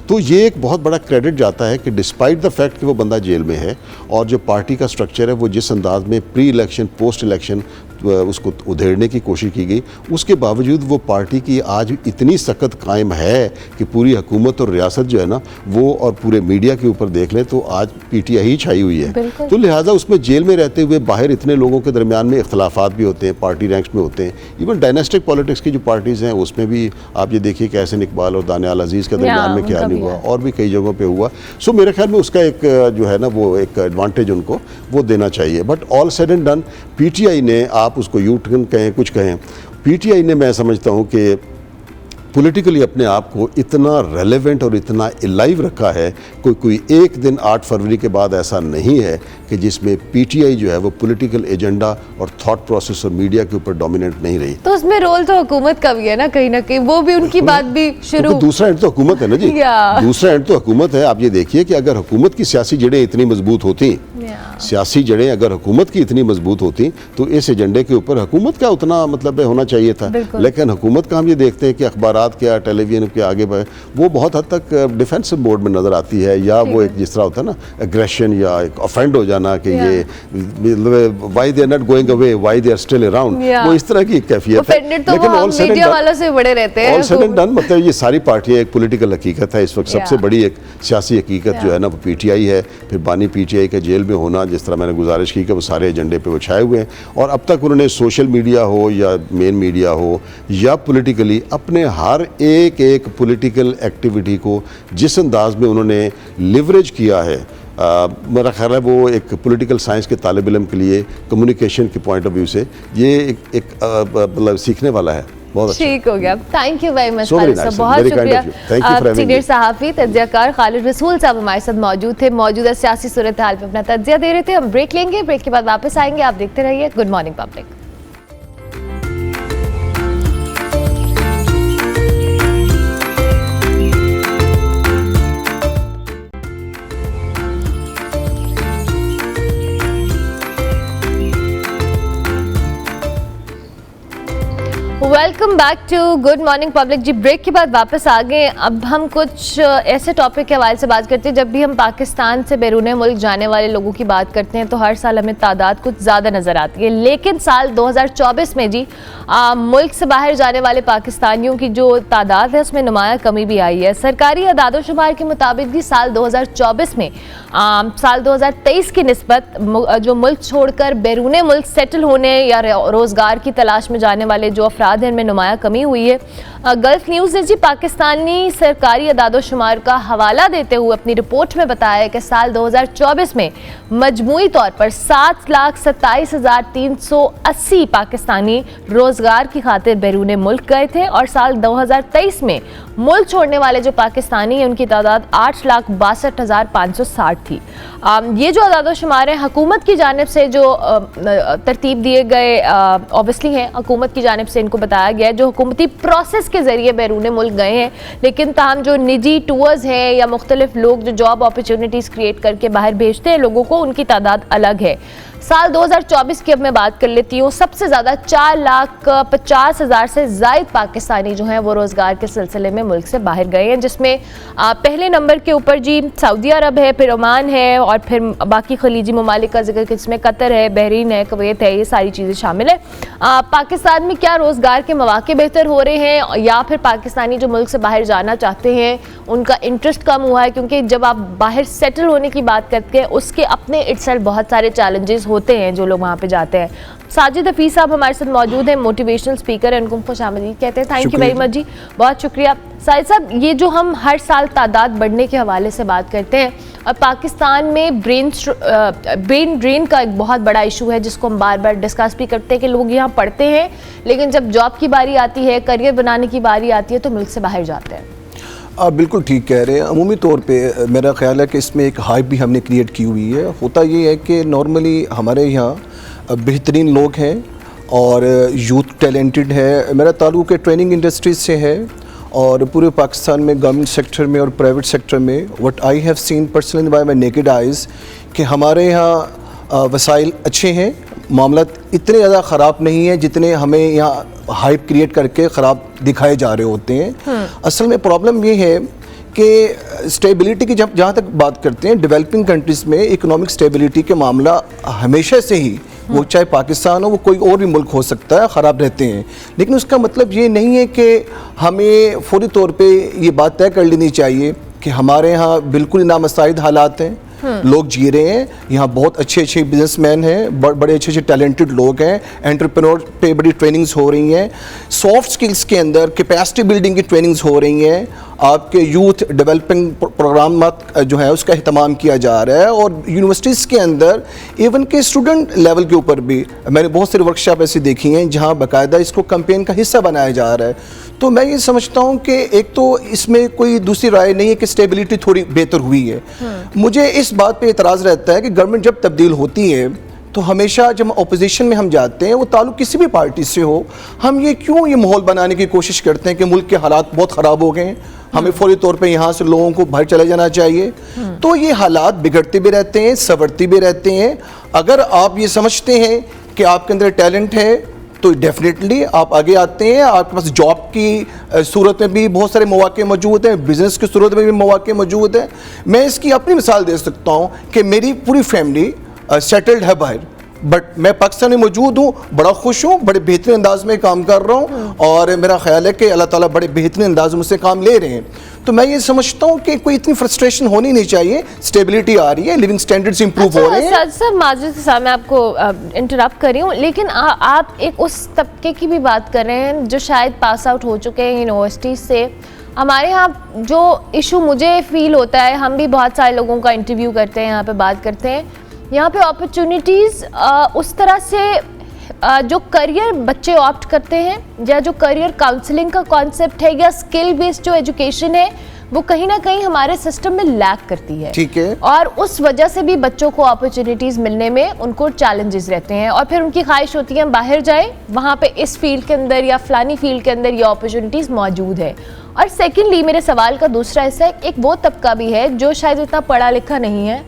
तो ये एक बहुत बड़ा क्रेडिट जाता है कि डिस्पाइट द फैक्ट कि वो बंदा जेल में है और जो पार्टी का स्ट्रक्चर है वो जिस अंदाज में प्री इलेक्शन पोस्ट इलेक्शन उसको उधेड़ने की कोशिश की गई, उसके बावजूद वो पार्टी की आज इतनी सख्त कायम है कि पूरी हुकूमत और रियासत जो है ना वो और पूरे मीडिया के ऊपर देख लें तो आज PTI ही छाई हुई है। तो लिहाजा उसमें जेल में रहते हुए बाहर इतने लोगों के दरमियान में इख्तलाफात भी होते हैं, पार्टी रैंक्स में होते हैं। इवन डायनेस्टिक पॉलिटिक्स की जो पार्टीज़ हैं उसमें भी आप ये देखिए कि एहसन इकबाल और दानियाल अजीज़ के दरमियान में क्या नहीं हुआ, और भी कई जगहों पर हुआ। सो मेरे ख्याल में उसका एक जो है ना वो एक एडवांटेज उनको वो देना चाहिए। But all said and done, PTI ने, आप उसको यूटर्न कहें कुछ कहें, PTI ने मैं समझता हूँ कि पॉलिटिकली अपने आप को इतना रेलेवेंट और इतना इलाइव रखा है, कोई एक दिन 8 फरवरी के बाद ऐसा नहीं है कि जिसमें PTI जो है वो पॉलिटिकल एजेंडा और थॉट प्रोसेस और मीडिया के ऊपर डोमिनेट नहीं रही। तो उसमें रोल तो हुकूमत का भी है ना, कहीं ना कहीं वो भी उनकी बात भी शुरू, तो दूसरा एंड तो हुकूमत है ना जी, दूसरा एंड तो हुकूमत है। आप ये देखिए कि अगर हुकूमत की सियासी जड़ें इतनी मजबूत होती सियासी जड़ें अगर हुकूमत की इतनी मजबूत होती तो इस एजेंडे के ऊपर हुकूमत का उतना मतलब होना चाहिए था, लेकिन हुकूमत का हम ये देखते हैं कि अखबारात क्या, टेलीविजन के आगे वो बहुत हद तक डिफेंसिव मोड में नज़र आती है, या वो एक जिस तरह होता है ना एग्रेशन या एक ऑफेंड हो जाना कि ये why they are not going away, why they are still around, वो इस तरह की कैफियत है। लेकिन ऑल सडन डन मतलब ये सारी पार्टियां एक पॉलिटिकल हकीकत है इस वक्त। सबसे बड़ी एक सियासी हकीकत जो है ना वो पीटीआई है, फिर बानी पीटीआई के जेल में होना, जिस तरह मैंने गुजारिश की कि वो सारे एजेंडे पे वो छाए हुए हैं, और अब तक उन्होंने सोशल मीडिया हो या मेन मीडिया हो या पॉलिटिकली अपने हर एक पॉलिटिकल एक्टिविटी को जिस अंदाज में उन्होंने लिवरेज किया है, मेरा ख्याल है वो एक पॉलिटिकल साइंस के तालिब इल्म के लिए कम्युनिकेशन के पॉइंट ऑफ व्यू से ये एक मतलब सीखने वाला है। ठीक हो गया। Thank you very much so Khalid साहब, बहुत शुक्रिया। सीनियर सहाफ़ी तज्ज़ियाकार खालिद रसूल साहब हमारे साथ मौजूद थे, मौजूदा सियासी सूरत हाल पर अपना तज्ज़िया दे रहे थे। हम ब्रेक लेंगे, ब्रेक के बाद वापस आएंगे। आप देखते रहिए good morning public. Welcome back to good morning public. जी ब्रेक के बाद वापस आ गए। अब हम कुछ ऐसे टॉपिक के हवाले से बात करते हैं। जब भी हम पाकिस्तान से बैरून मुल्क जाने वाले लोगों की बात करते हैं तो हर साल हमें तादाद कुछ ज़्यादा नज़र आती है, लेकिन साल 2024 में जी मुल्क से बाहर जाने वाले पाकिस्तानियों की जो तादाद है उसमें नुमाया कमी भी आई है। सरकारी अदादोशुमार के मुताबिक भी साल 2024 में साल 2023 की निस्बत जो मुल्क छोड़कर बैरून मुल्क सेटल होने या रोज़गार की तलाश में जाने वाले जो अफराद हैं इनमें नुमाया कमी हुई है। गल्फ न्यूज़ ने जी पाकिस्तानी सरकारी अदादोशुमार का हवाला देते हुए अपनी रिपोर्ट में बताया है कि साल 2024 में मजमूई तौर पर 7,27,380 पाकिस्तानी रोज़गार की खातिर बैरून मुल्क गए थे, और साल 2023 में मुल्क छोड़ने वाले जो पाकिस्तानी हैं उनकी तादाद 8,62,560 थी। ये जो अदादोशुमार हैं हुकूमत की जानिब से जो तरतीब दिए गए ऑब्वियसली हैं, हुकूमत की जानिब से इनको बताया गया है जो हुकूमती प्रोसेस के ज़रिए बैरून मुल्क गए हैं, लेकिन ताहम जो निजी टूर्स हैं या मुख्तलिफ लोग जो जॉब अपॉर्चुनिटीज़ क्रिएट करके बाहर भेजते हैं लोगों को, उनकी तादाद अलग है। साल 2024 की अब मैं बात कर लेती हूँ। सबसे ज़्यादा 4,50,000 से ज़ायद पाकिस्तानी जो हैं वो रोज़गार के सिलसिले में मुल्क से बाहर गए हैं, जिसमें पहले नंबर के ऊपर जी सऊदी अरब है, फिर ओमान है, और फिर बाकी खलीजी ममालिक का जिक्र जिसमें कतर है, बहरीन है, कुवैत है, ये सारी चीज़ें शामिल है। पाकिस्तान में क्या रोज़गार के मौके बेहतर हो रहे हैं या फिर पाकिस्तानी जो मुल्क से बाहर जाना चाहते हैं उनका इंटरेस्ट कम हुआ है? क्योंकि जब आप बाहर सेटल होने की बात करते हैं उसके अपने इटसेल्फ बहुत सारे चैलेंजेस होते हैं जो लोग वहाँ पे जाते हैं। साजिद हफीज़ साहब हमारे साथ मौजूद हैं, मोटिवेशनल स्पीकर हैं, उनको खुशामदीद कहते हैं। थैंक यू वेरी मच जी, बहुत शुक्रिया। साजिद साहब, ये जो हम हर साल तादाद बढ़ने के हवाले से बात करते हैं और पाकिस्तान में ब्रेन ड्रेन का एक बहुत बड़ा इशू है जिसको हम बार बार डिस्कस भी करते हैं कि लोग यहाँ पढ़ते हैं लेकिन जब जॉब की बारी आती है, करियर बनाने की बारी आती है तो मुल्क से बाहर जाते हैं। आप बिल्कुल ठीक कह रहे हैं। अमूमी तौर पे मेरा ख्याल है कि इसमें एक हाइप भी हमने क्रिएट की हुई है। होता ये है कि नॉर्मली हमारे यहाँ बेहतरीन लोग हैं और यूथ टैलेंटेड है। मेरा ताल्लुक़ ट्रेनिंग इंडस्ट्रीज से है और पूरे पाकिस्तान में गवर्नमेंट सेक्टर में और प्राइवेट सेक्टर में what I have seen personally by my naked eyes कि हमारे यहाँ वसाइल अच्छे हैं, मामला इतने ज़्यादा ख़राब नहीं है जितने हमें यहाँ हाइप क्रिएट करके ख़राब दिखाए जा रहे होते हैं। असल में प्रॉब्लम ये है कि स्टेबिलिटी की जब जहाँ तक बात करते हैं डेवलपिंग कंट्रीज़ में इकोनॉमिक स्टेबिलिटी के मामला हमेशा से ही, वो चाहे पाकिस्तान हो वो कोई और भी मुल्क हो सकता है, ख़राब रहते हैं। लेकिन उसका मतलब ये नहीं है कि हमें फौरी तौर पे ये बात तय कर लेनी चाहिए कि हमारे यहाँ बिल्कुल नामसाइद हालात हैं, लोग जी रहे हैं, यहाँ बहुत अच्छे अच्छे बिजनेसमैन हैं, बड़े अच्छे अच्छे टैलेंटेड लोग हैं, एंटरप्रेन्योर पे बड़ी ट्रेनिंग्स हो रही हैं, सॉफ्ट स्किल्स के अंदर कैपेसिटी बिल्डिंग की ट्रेनिंग्स हो रही हैं, आपके यूथ डेवलपिंग प्रोग्राम जो है उसका अहतमाम किया जा रहा है और यूनिवर्सिटीज़ के अंदर इवन के स्टूडेंट लेवल के ऊपर भी मैंने बहुत सारी वर्कशॉप ऐसी देखी हैं जहाँ बाकायदा इसको कैंपेन का हिस्सा बनाया जा रहा है। तो मैं ये समझता हूँ कि एक तो इसमें कोई दूसरी राय नहीं है कि स्टेबिलिटी थोड़ी बेहतर हुई है। मुझे इस बात पे एतराज़ रहता है कि गवर्नमेंट जब तब्दील होती है तो हमेशा जब अपोजिशन में हम जाते हैं, वो ताल्लुक किसी भी पार्टी से हो, हम ये क्यों ये माहौल बनाने की कोशिश करते हैं कि मुल्क के हालात बहुत ख़राब हो गए हैं, हमें फौरी तौर पे यहाँ से लोगों को बाहर चले जाना चाहिए। तो ये हालात बिगड़ते भी रहते हैं, संवरते भी रहते हैं। अगर आप ये समझते हैं कि आपके अंदर टैलेंट है तो डेफिनेटली आप आगे आते हैं। आपके पास जॉब की सूरत में भी बहुत सारे मौके मौजूद हैं, बिजनेस की सूरत में भी मौके मौजूद हैं। मैं इसकी अपनी मिसाल दे सकता हूँ कि मेरी पूरी फैमिली सेटल्ड है बाहर, बट मैं पाकिस्तान में मौजूद हूँ, बड़ा खुश हूँ, बड़े बेहतरीन अंदाज में काम कर रहा हूँ और मेरा ख्याल है कि अल्लाह ताला बड़े बेहतरीन अंदाज में मुझसे काम ले रहे हैं। तो मैं ये समझता हूँ कि कोई इतनी फ्रस्ट्रेशन होनी नहीं चाहिए, स्टेबिलिटी आ रही है, लिविंग स्टैंडर्ड्स इंप्रूव हो रहे हैं। सर माजिद साहब, मैं आपको इंटरप्ट कर रही हूँ, लेकिन आप एक उस तबके की भी बात कर रहे हैं जो शायद पास आउट हो चुके हैं यूनिवर्सिटी से। हमारे यहाँ जो इशू मुझे फील होता है, हम भी बहुत सारे लोगों का इंटरव्यू करते हैं, यहाँ पे बात करते हैं, यहाँ पे अपॉर्चुनिटीज़ उस तरह से जो करियर बच्चे ऑप्ट करते हैं या जो करियर काउंसलिंग का कॉन्सेप्ट है या स्किल बेस्ड जो एजुकेशन है, वो कहीं ना कहीं हमारे सिस्टम में लैक करती है। ठीक है। और उस वजह से भी बच्चों को अपॉर्चुनिटीज़ मिलने में उनको चैलेंजेस रहते हैं और फिर उनकी ख्वाहिश होती है हम बाहर जाएं, वहाँ पे इस फील्ड के अंदर या फलानी फील्ड के अंदर ये अपॉर्चुनिटीज़ मौजूद है। और सेकेंडली मेरे सवाल का दूसरा हिस्सा एक वो तबका भी है जो शायद इतना पढ़ा लिखा नहीं है,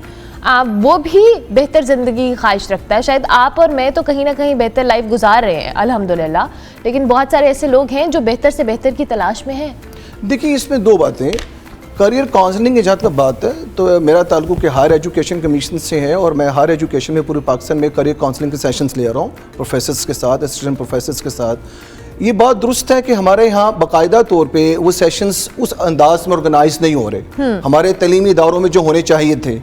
वो भी बेहतर ज़िंदगी की ख्वाहिश रखता है। शायद आप और मैं तो कहीं ना कहीं बेहतर लाइफ गुजार रहे हैं अल्हम्दुलिल्लाह, लेकिन बहुत सारे ऐसे लोग हैं जो बेहतर से बेहतर की तलाश में हैं। देखिए, इसमें दो बातें। करियर काउंसलिंग की जहाँ तक बात है तो मेरा ताल्लुक के हायर एजुकेशन कमीशन से है और मैं हायर एजुकेशन में पूरे पाकिस्तान में करियर काउंसलिंग के सेशंस ले रहा हूँ प्रोफेसर्स के साथ, असिस्टेंट प्रोफेसर्स के साथ। ये बात दुरुस्त है कि हमारे यहाँ बाकायदा तौर पे वो सेशंस उस अंदाज में ऑर्गेनाइज नहीं हो रहे हमारे तलीमी इदारों में जो होने चाहिए थे।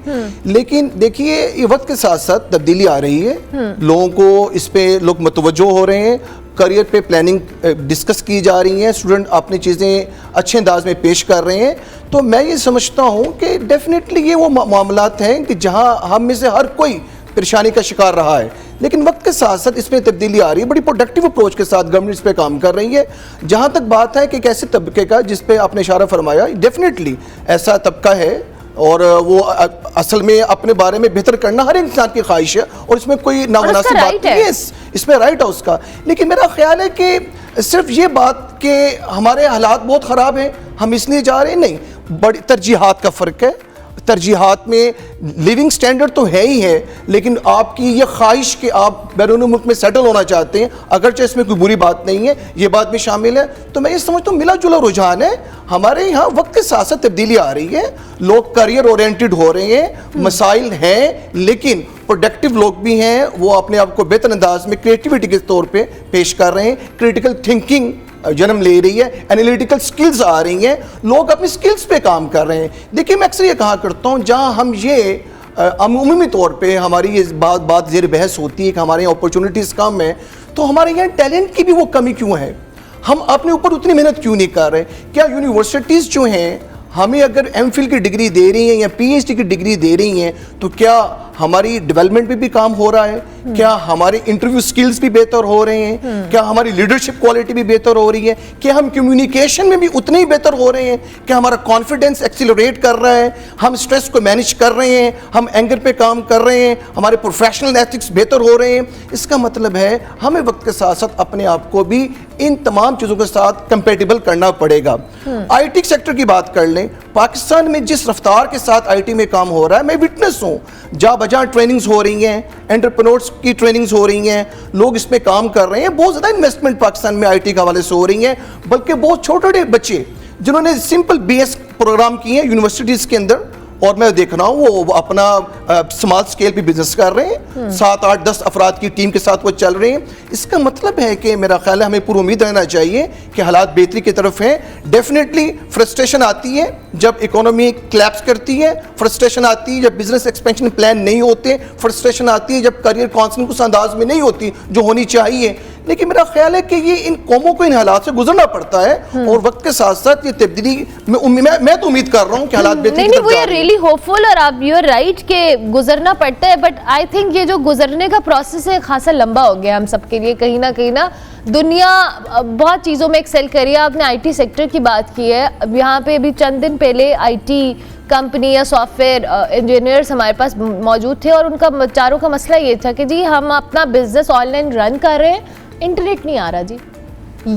लेकिन देखिए, ये वक्त के साथ साथ तब्दीली आ रही है, लोगों को इस पे लोग मतवज्जो हो रहे हैं, करियर पे प्लानिंग डिस्कस की जा रही हैं, स्टूडेंट अपनी चीज़ें अच्छे अंदाज में पेश कर रहे हैं। तो मैं ये समझता हूँ कि डेफिनेटली ये वो मामलात हैं कि जहाँ हम में से हर कोई परेशानी का शिकार रहा है, लेकिन वक्त के साथ साथ इसमें तब्दीली आ रही है। बड़ी प्रोडक्टिव अप्रोच के साथ गवर्नमेंट इस पे काम कर रही है। जहाँ तक बात है कि एक ऐसे तबके का जिस पे आपने इशारा फरमाया, डेफिनेटली ऐसा तबका है और वो असल में अपने बारे में बेहतर करना हर इंसान की ख्वाहिश है और इसमें कोई नामुनासिब बात नहीं है, इसमें राइट है उसका। लेकिन मेरा ख्याल है कि सिर्फ ये बात कि हमारे हालात बहुत ख़राब हैं हम इसलिए जा रहे हैं, नहीं, बड़ी तरजीहात का फ़र्क है। तरजीहात में लिविंग स्टैंडर्ड तो है ही है, लेकिन आपकी ये ख्वाहिश कि आप बैरून मुल्क में सेटल होना चाहते हैं, अगरचे इसमें कोई बुरी बात नहीं है, ये बात भी शामिल है। तो मैं ये समझता हूँ मिला जुला रुझान है। हमारे यहाँ वक्त के साथ साथ तब्दीली आ रही है, लोग करियर ओरिएंटेड हो रहे हैं, मसाइल हैं, लेकिन प्रोडक्टिव लोग भी हैं, वो अपने आप को बेहतर अंदाज में क्रिएटिविटी के तौर पर पेश कर रहे हैं, क्रिटिकल थिंकिंग जन्म ले रही है, एनालिटिकल स्किल्स आ रही हैं, लोग अपनी स्किल्स पे काम कर रहे हैं। देखिए, मैं अक्सर ये कहा करता हूँ, जहाँ हम ये अमूमी तौर पे हमारी ये बात ज़ेर बहस होती है कि हमारे यहाँ अपॉर्चुनिटीज़ कम है, तो हमारे यहाँ टैलेंट की भी वो कमी क्यों है? हम अपने ऊपर उतनी मेहनत क्यों नहीं कर रहे? क्या यूनिवर्सिटीज़ जो हैं हमें अगर एमफिल की डिग्री दे रही हैं या पीएचडी की डिग्री दे रही हैं, तो क्या हमारी डेवलपमेंट पे भी काम हो रहा है? क्या हमारे इंटरव्यू स्किल्स भी बेहतर हो रहे हैं? क्या हमारी लीडरशिप क्वालिटी भी बेहतर हो रही है? क्या हम कम्युनिकेशन में भी उतने ही बेहतर हो रहे हैं? क्या हमारा कॉन्फिडेंस एक्सीलरेट कर रहा है? हम स्ट्रेस को मैनेज कर रहे हैं? हम एंगर पे काम कर रहे हैं? हमारे प्रोफेशनल एथिक्स बेहतर हो रहे हैं? इसका मतलब है हमें वक्त के साथ साथ अपने आप को भी इन तमाम चीज़ों के साथ कंपेटिबल करना पड़ेगा। आईटी सेक्टर की बात कर लें, पाकिस्तान में जिस रफ्तार के साथ आईटी में काम हो रहा है, मैं विटनेस हूँ। जहाँ बजा ट्रेनिंग्स हो रही हैं, एंटरप्रेन्योर्स की ट्रेनिंग्स हो रही हैं, लोग इसमें काम कर रहे हैं, बहुत ज़्यादा इन्वेस्टमेंट पाकिस्तान में आईटी के हवाले से हो रही है। बल्कि बहुत छोटे छोटे बच्चे जिन्होंने सिंपल बीएस प्रोग्राम किए हैं यूनिवर्सिटीज़ के अंदर, और मैं देख रहा हूँ वो अपना स्मॉल स्केल पे बिजनेस कर रहे हैं, 7, 8, 10 अफराद की टीम के साथ वो चल रहे हैं। इसका मतलब है कि मेरा ख्याल है हमें पूरी उम्मीद रहना चाहिए कि हालात बेहतरी की तरफ हैं। डेफिनेटली फ्रस्ट्रेशन आती है जब इकोनॉमी क्लैप्स करती है, फ्रस्ट्रेशन आती है जब बिजनेस एक्सपेंशन प्लान नहीं होते, फ्रस्ट्रेशन आती है जब करियर काउंसलिंग उस अंदाज में नहीं होती जो होनी चाहिए। लेकिन मेरा ख्याल है कि ये इन कौमों को इन हालात से गुजरना पड़ता है और वक्त के साथ साथ ये तब्दीली मैं तो उम्मीद कर रहा हूँ कि हालात बेहतरी की तरफ जा रहे हैं। रियली होपफुल और आप यू आर राइट के गुजरना पड़ता है, बट आई थिंक ये जो गुजरने का प्रोसेस है खासा लंबा हो गया हम सबके लिए। कहीं ना दुनिया बहुत चीज़ों में एक्सेल करी है। आपने आईटी सेक्टर की बात की है, अब यहाँ पे अभी चंद दिन पहले आईटी कंपनी या सॉफ्टवेयर इंजीनियर्स हमारे पास मौजूद थे और उनका चारों का मसला ये था कि जी हम अपना बिजनेस ऑनलाइन रन कर रहे हैं, इंटरनेट नहीं आ रहा जी।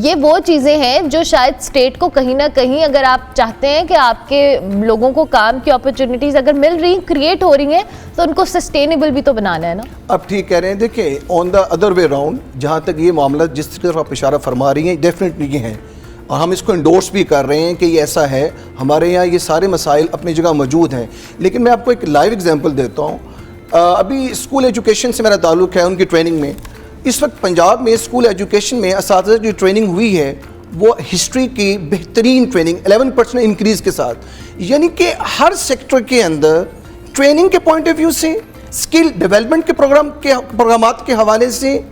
ये वो चीज़ें हैं जो शायद स्टेट को कहीं ना कहीं, अगर आप चाहते हैं कि आपके लोगों को काम की अपॉर्चुनिटीज़ अगर मिल रही, क्रिएट हो रही हैं, तो उनको सस्टेनेबल भी तो बनाना है ना। आप ठीक कह रहे हैं। देखिए, on the other way round, जहाँ तक ये मामला जिस तरफ आप इशारा फरमा रही हैं, डेफिनेटली ये हैं और हम इसको इंडोर्स भी कर रहे हैं कि ये ऐसा है। हमारे यहाँ ये सारे मसाइल अपनी जगह मौजूद हैं, लेकिन मैं आपको एक लाइव एग्जांपल देता हूँ। अभी स्कूल एजुकेशन से मेरा ताल्लुक़ है, उनकी ट्रेनिंग में। इस वक्त पंजाब में स्कूल एजुकेशन में असातिज़ा जो ट्रेनिंग हुई है वो हिस्ट्री की बेहतरीन ट्रेनिंग 11% इंक्रीज़ के साथ, यानी कि हर सेक्टर के अंदर ट्रेनिंग के पॉइंट ऑफ व्यू से, स्किल डेवलपमेंट के प्रोग्रामात के हवाले से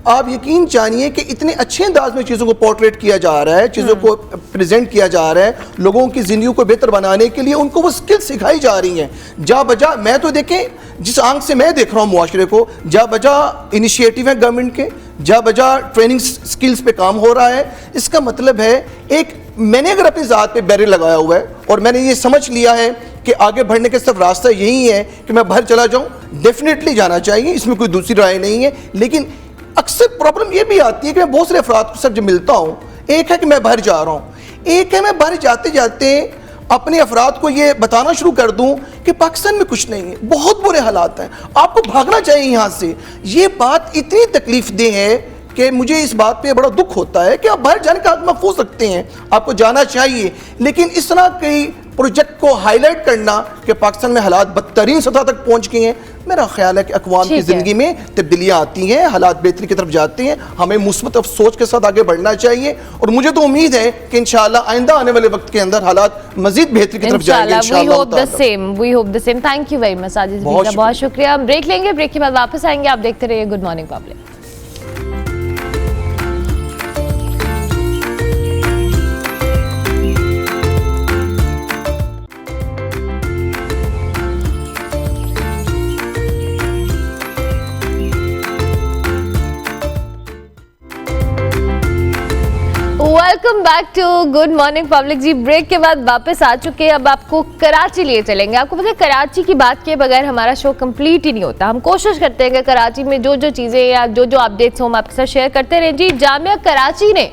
आप यकीन जानिए कि इतने अच्छे अंदाज में चीज़ों को पोर्ट्रेट किया जा रहा है, चीज़ों को प्रेजेंट किया जा रहा है, लोगों की ज़िंदगी को बेहतर बनाने के लिए उनको वो स्किल सिखाई जा रही हैं। जा बजा, मैं तो देखें जिस आंख से मैं देख रहा हूँ मुआशरे को, जा बजा इनिशिएटिव है गवर्नमेंट के, जा बजा ट्रेनिंग स्किल्स पे काम हो रहा है। इसका मतलब है एक मैंने अगर अपनी ज़ात पे बैरियर लगाया हुआ है और मैंने ये समझ लिया है कि आगे बढ़ने का सिर्फ रास्ता यही है कि मैं बाहर चला जाऊँ, डेफिनेटली जाना चाहिए, इसमें कोई दूसरी राय नहीं है। लेकिन अक्सर प्रॉब्लम ये भी आती है कि मैं बहुत सारे अफराद को जब मिलता हूँ, एक है कि मैं बाहर जा रहा हूँ, एक है मैं बाहर जाते जाते अपने अफराद को ये बताना शुरू कर दूं कि पाकिस्तान में कुछ नहीं है, बहुत बुरे हालात हैं, आपको भागना चाहिए यहाँ से। ये बात इतनी तकलीफ दे है कि मुझे इस बात पे बड़ा दुख होता है कि आप बाहर जाने का हक महफूज रखते हैं, आपको जाना चाहिए, लेकिन इस तरह कई प्रोजेक्ट को हाईलाइट करना कि पाकिस्तान में हालात बदतरीन सतह तक पहुँच गए हैं, मेरा ख्याल है कि अक़वाम की ज़िंदगी में तब्दीलियाँ आती हैं, हालात बेहतरी की तरफ जाते हैं, हमें मुस्बत सोच के साथ आगे बढ़ना चाहिए। और मुझे तो उम्मीद है कि इंशाअल्लाह आइंदा आने वाले वक्त के अंदर हालात मजीद बेहतरी की तरफ जाएंगे इंशाअल्लाह। We hope the same. Thank you very much Sajid, बहुत शुक्रिया। हम ब्रेक लेंगे, ब्रेक के बाद वापस आएंगे। आप देखते रहिए good morning public. Welcome back to good morning public जी। ब्रेक के बाद वापस आ चुके हैं। अब आपको कराची लिए चलेंगे। आपको पता है कराची की बात किए बगैर हमारा शो कंप्लीट ही नहीं होता। हम कोशिश करते हैं कि कराची में जो जो चीज़ें या जो जो अपडेट्स हो हम आपके साथ शेयर करते रहें जी। जामिया कराची ने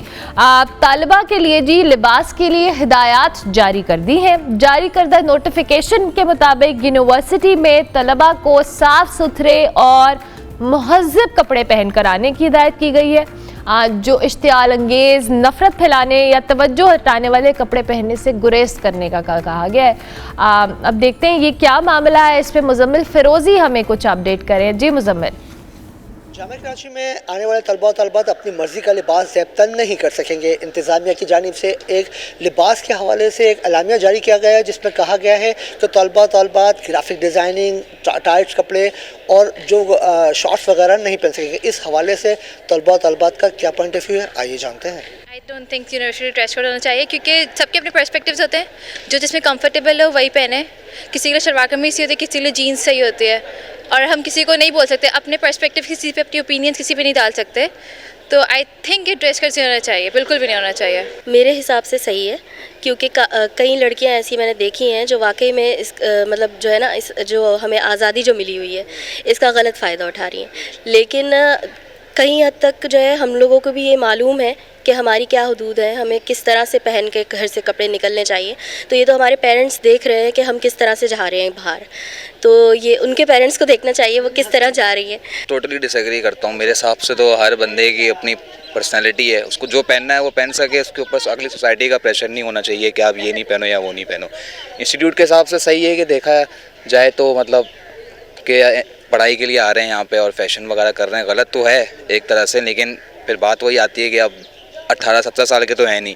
तालिबा के लिए जी लिबास के लिए हिदायत जारी कर दी हैं। जारी करदा नोटिफिकेशन के मुताबिक यूनिवर्सिटी में तलबा को साफ सुथरे और महज़्ज़ब कपड़े पहनकर आने की हिदायत की गई है। जो इश्तियाल अंगेज, नफरत फैलाने या तवज्जो हटाने वाले कपड़े पहनने से गुरेज करने का कहा गया है। अब देखते हैं ये क्या मामला है। इस पे मुजम्मिल फिरोजी हमें कुछ अपडेट करें। जी मुजम्मिल। जामिया कराची में आने वाले तलबा और तलबात अपनी मर्ज़ी का लिबास ज़ब्ता नहीं कर सकेंगे। इंतज़ामिया की जानिब से एक लिबास के हवाले से एक अलामिया जारी किया गया है जिसमें कहा गया है कि तलबात ग्राफिक डिज़ाइनिंग, टाइट्स कपड़े और जो शॉर्ट्स वगैरह नहीं पहन सकेंगे। इस हवाले से तलबात का क्या पॉइंट ऑफ व्यू है, आइए जानते हैं। I don't think university dress code होना चाहिए क्योंकि सबके अपने पर्सपेक्टिव्स होते हैं। जो जिसमें कंफर्टेबल हो वही पहने। किसी के लिए शलवार कमीज सही होती है, किसी के लिए जीन्स सही होती है, और हम किसी को नहीं बोल सकते अपने पर्सपेक्टिव किसी पे, अपनी ओपिनियंस किसी पे नहीं डाल सकते। तो आई थिंक ये ड्रेस कोड होना चाहिए, बिल्कुल भी नहीं होना चाहिए। मेरे हिसाब से सही है क्योंकि कई लड़कियां ऐसी मैंने देखी हैं जो वाकई में इस मतलब जो है ना, इस जो हमें आज़ादी जो मिली हुई है इसका गलत फ़ायदा उठा रही हैं। लेकिन कहीं हद तक जो है हम लोगों को भी ये मालूम है कि हमारी क्या हुदूद है, हमें किस तरह से पहन के घर से कपड़े निकलने चाहिए। तो ये तो हमारे पेरेंट्स देख रहे हैं कि हम किस तरह से जा रहे हैं बाहर, तो ये उनके पेरेंट्स को देखना चाहिए वो किस तरह जा रही है। टोटली डिसएग्री करता हूँ। मेरे हिसाब से तो हर बंदे की अपनी पर्सनैलिटी है, उसको जो पहनना है वो पहन सके। उसके ऊपर अगली सोसाइटी का प्रेशर नहीं होना चाहिए कि आप ये नहीं पहनो या वो नहीं पहनो। इंस्टीट्यूट के हिसाब से सही है कि देखा जाए तो मतलब कि पढ़ाई के लिए आ रहे हैं यहाँ पे और फैशन वगैरह कर रहे हैं, गलत तो है एक तरह से, लेकिन फिर बात वही आती है कि अब 18-17 साल के तो है नहीं,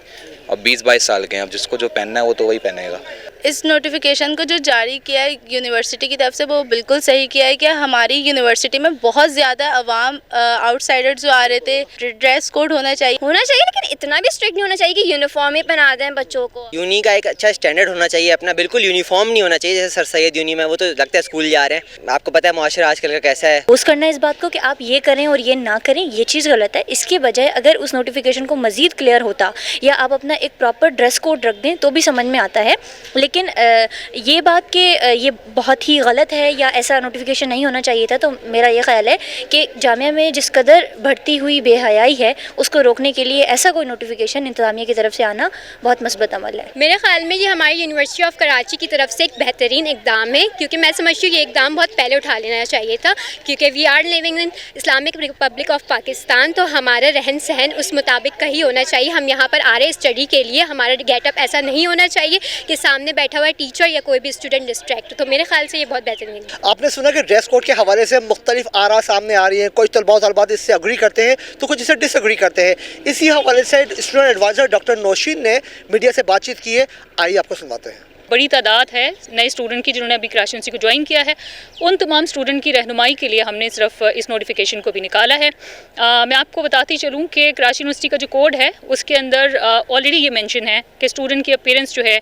अब 20-22 साल के हैं। अब जिसको जो पहनना है वो तो वही पहनेगा। इस नोटिफिकेशन को जो जारी किया है यूनिवर्सिटी की तरफ से वो बिल्कुल सही किया है कि हमारी यूनिवर्सिटी में बहुत ज़्यादा अवाम आउटसाइडर्स जो आ रहे थे। ड्रेस कोड होना चाहिए, लेकिन इतना भी स्ट्रिक्ट नहीं होना चाहिए कि यूनिफॉर्म ही पहना दें बच्चों को। यूनी का एक अच्छा स्टैंडर्ड होना चाहिए अपना, बिल्कुल यूनिफॉर्म नहीं होना चाहिए। जैसे सर सैयद यूनी में वो तो लगता है स्कूल जा रहे हैं। आपको पता है मुआशरा आजकल का कैसा है। पोस्ट करना इस बात को कि आप ये करें और ये ना करें, ये चीज़ गलत है। इसके बजाय अगर उस नोटिफिकेशन को मज़ीद क्लियर होता या आप अपना एक प्रॉपर ड्रेस कोड रख दें तो भी समझ में आता है। लेकिन लेकिन ये बात कि ये बहुत ही गलत है या ऐसा नोटिफिकेशन नहीं होना चाहिए था, तो मेरा ये ख्याल है कि जामिया में जिस कदर बढ़ती हुई बेहयाई है उसको रोकने के लिए ऐसा कोई नोटिफिकेशन इंतज़ामिया की तरफ से आना बहुत मुस्बत अमल है। मेरे ख्याल में ये हमारी यूनिवर्सिटी ऑफ कराची की तरफ से एक बेहतरीन इकदाम है, क्योंकि मैं समझती हूँ ये इकदाम बहुत पहले उठा लेना चाहिए था, क्योंकि we are living in Islamic Republic of Pakistan, तो हमारा रहन सहन उस मुताबिक का ही होना चाहिए। हम यहाँ पर आ रहे स्टडी के लिए, हमारा गेटअप ऐसा नहीं होना चाहिए कि सामने बैठा हुआ टीचर या कोई भी स्टूडेंट डिस्ट्रैक्ट। तो मेरे ख्याल से ये बहुत बेहतरीन है। आपने सुना कि ड्रेस कोड के हवाले से मुख्तलिफ आरा सामने आ रही हैं, कुछ तलबा तलबात इससे अग्री करते हैं तो कुछ इससे डिसअग्री करते हैं। इसी हवाले से स्टूडेंट एडवाइज़र डॉक्टर नौशीन ने मीडिया से बातचीत की है, आइए आपको सुनवाते हैं। बड़ी तादाद है नए स्टूडेंट की जिन्होंने अभी कराची यूनिवर्सिटी को ज्वाइन किया है, उन तमाम स्टूडेंट की रहनुमाई के लिए हमने सिर्फ इस नोटिफिकेशन को भी निकाला है। मैं आपको बताती चलूँ कि कराची यूनिवर्सिटी का जो कोड है उसके अंदर ऑलरेडी ये मेंशन है कि स्टूडेंट की अपीयरेंस जो है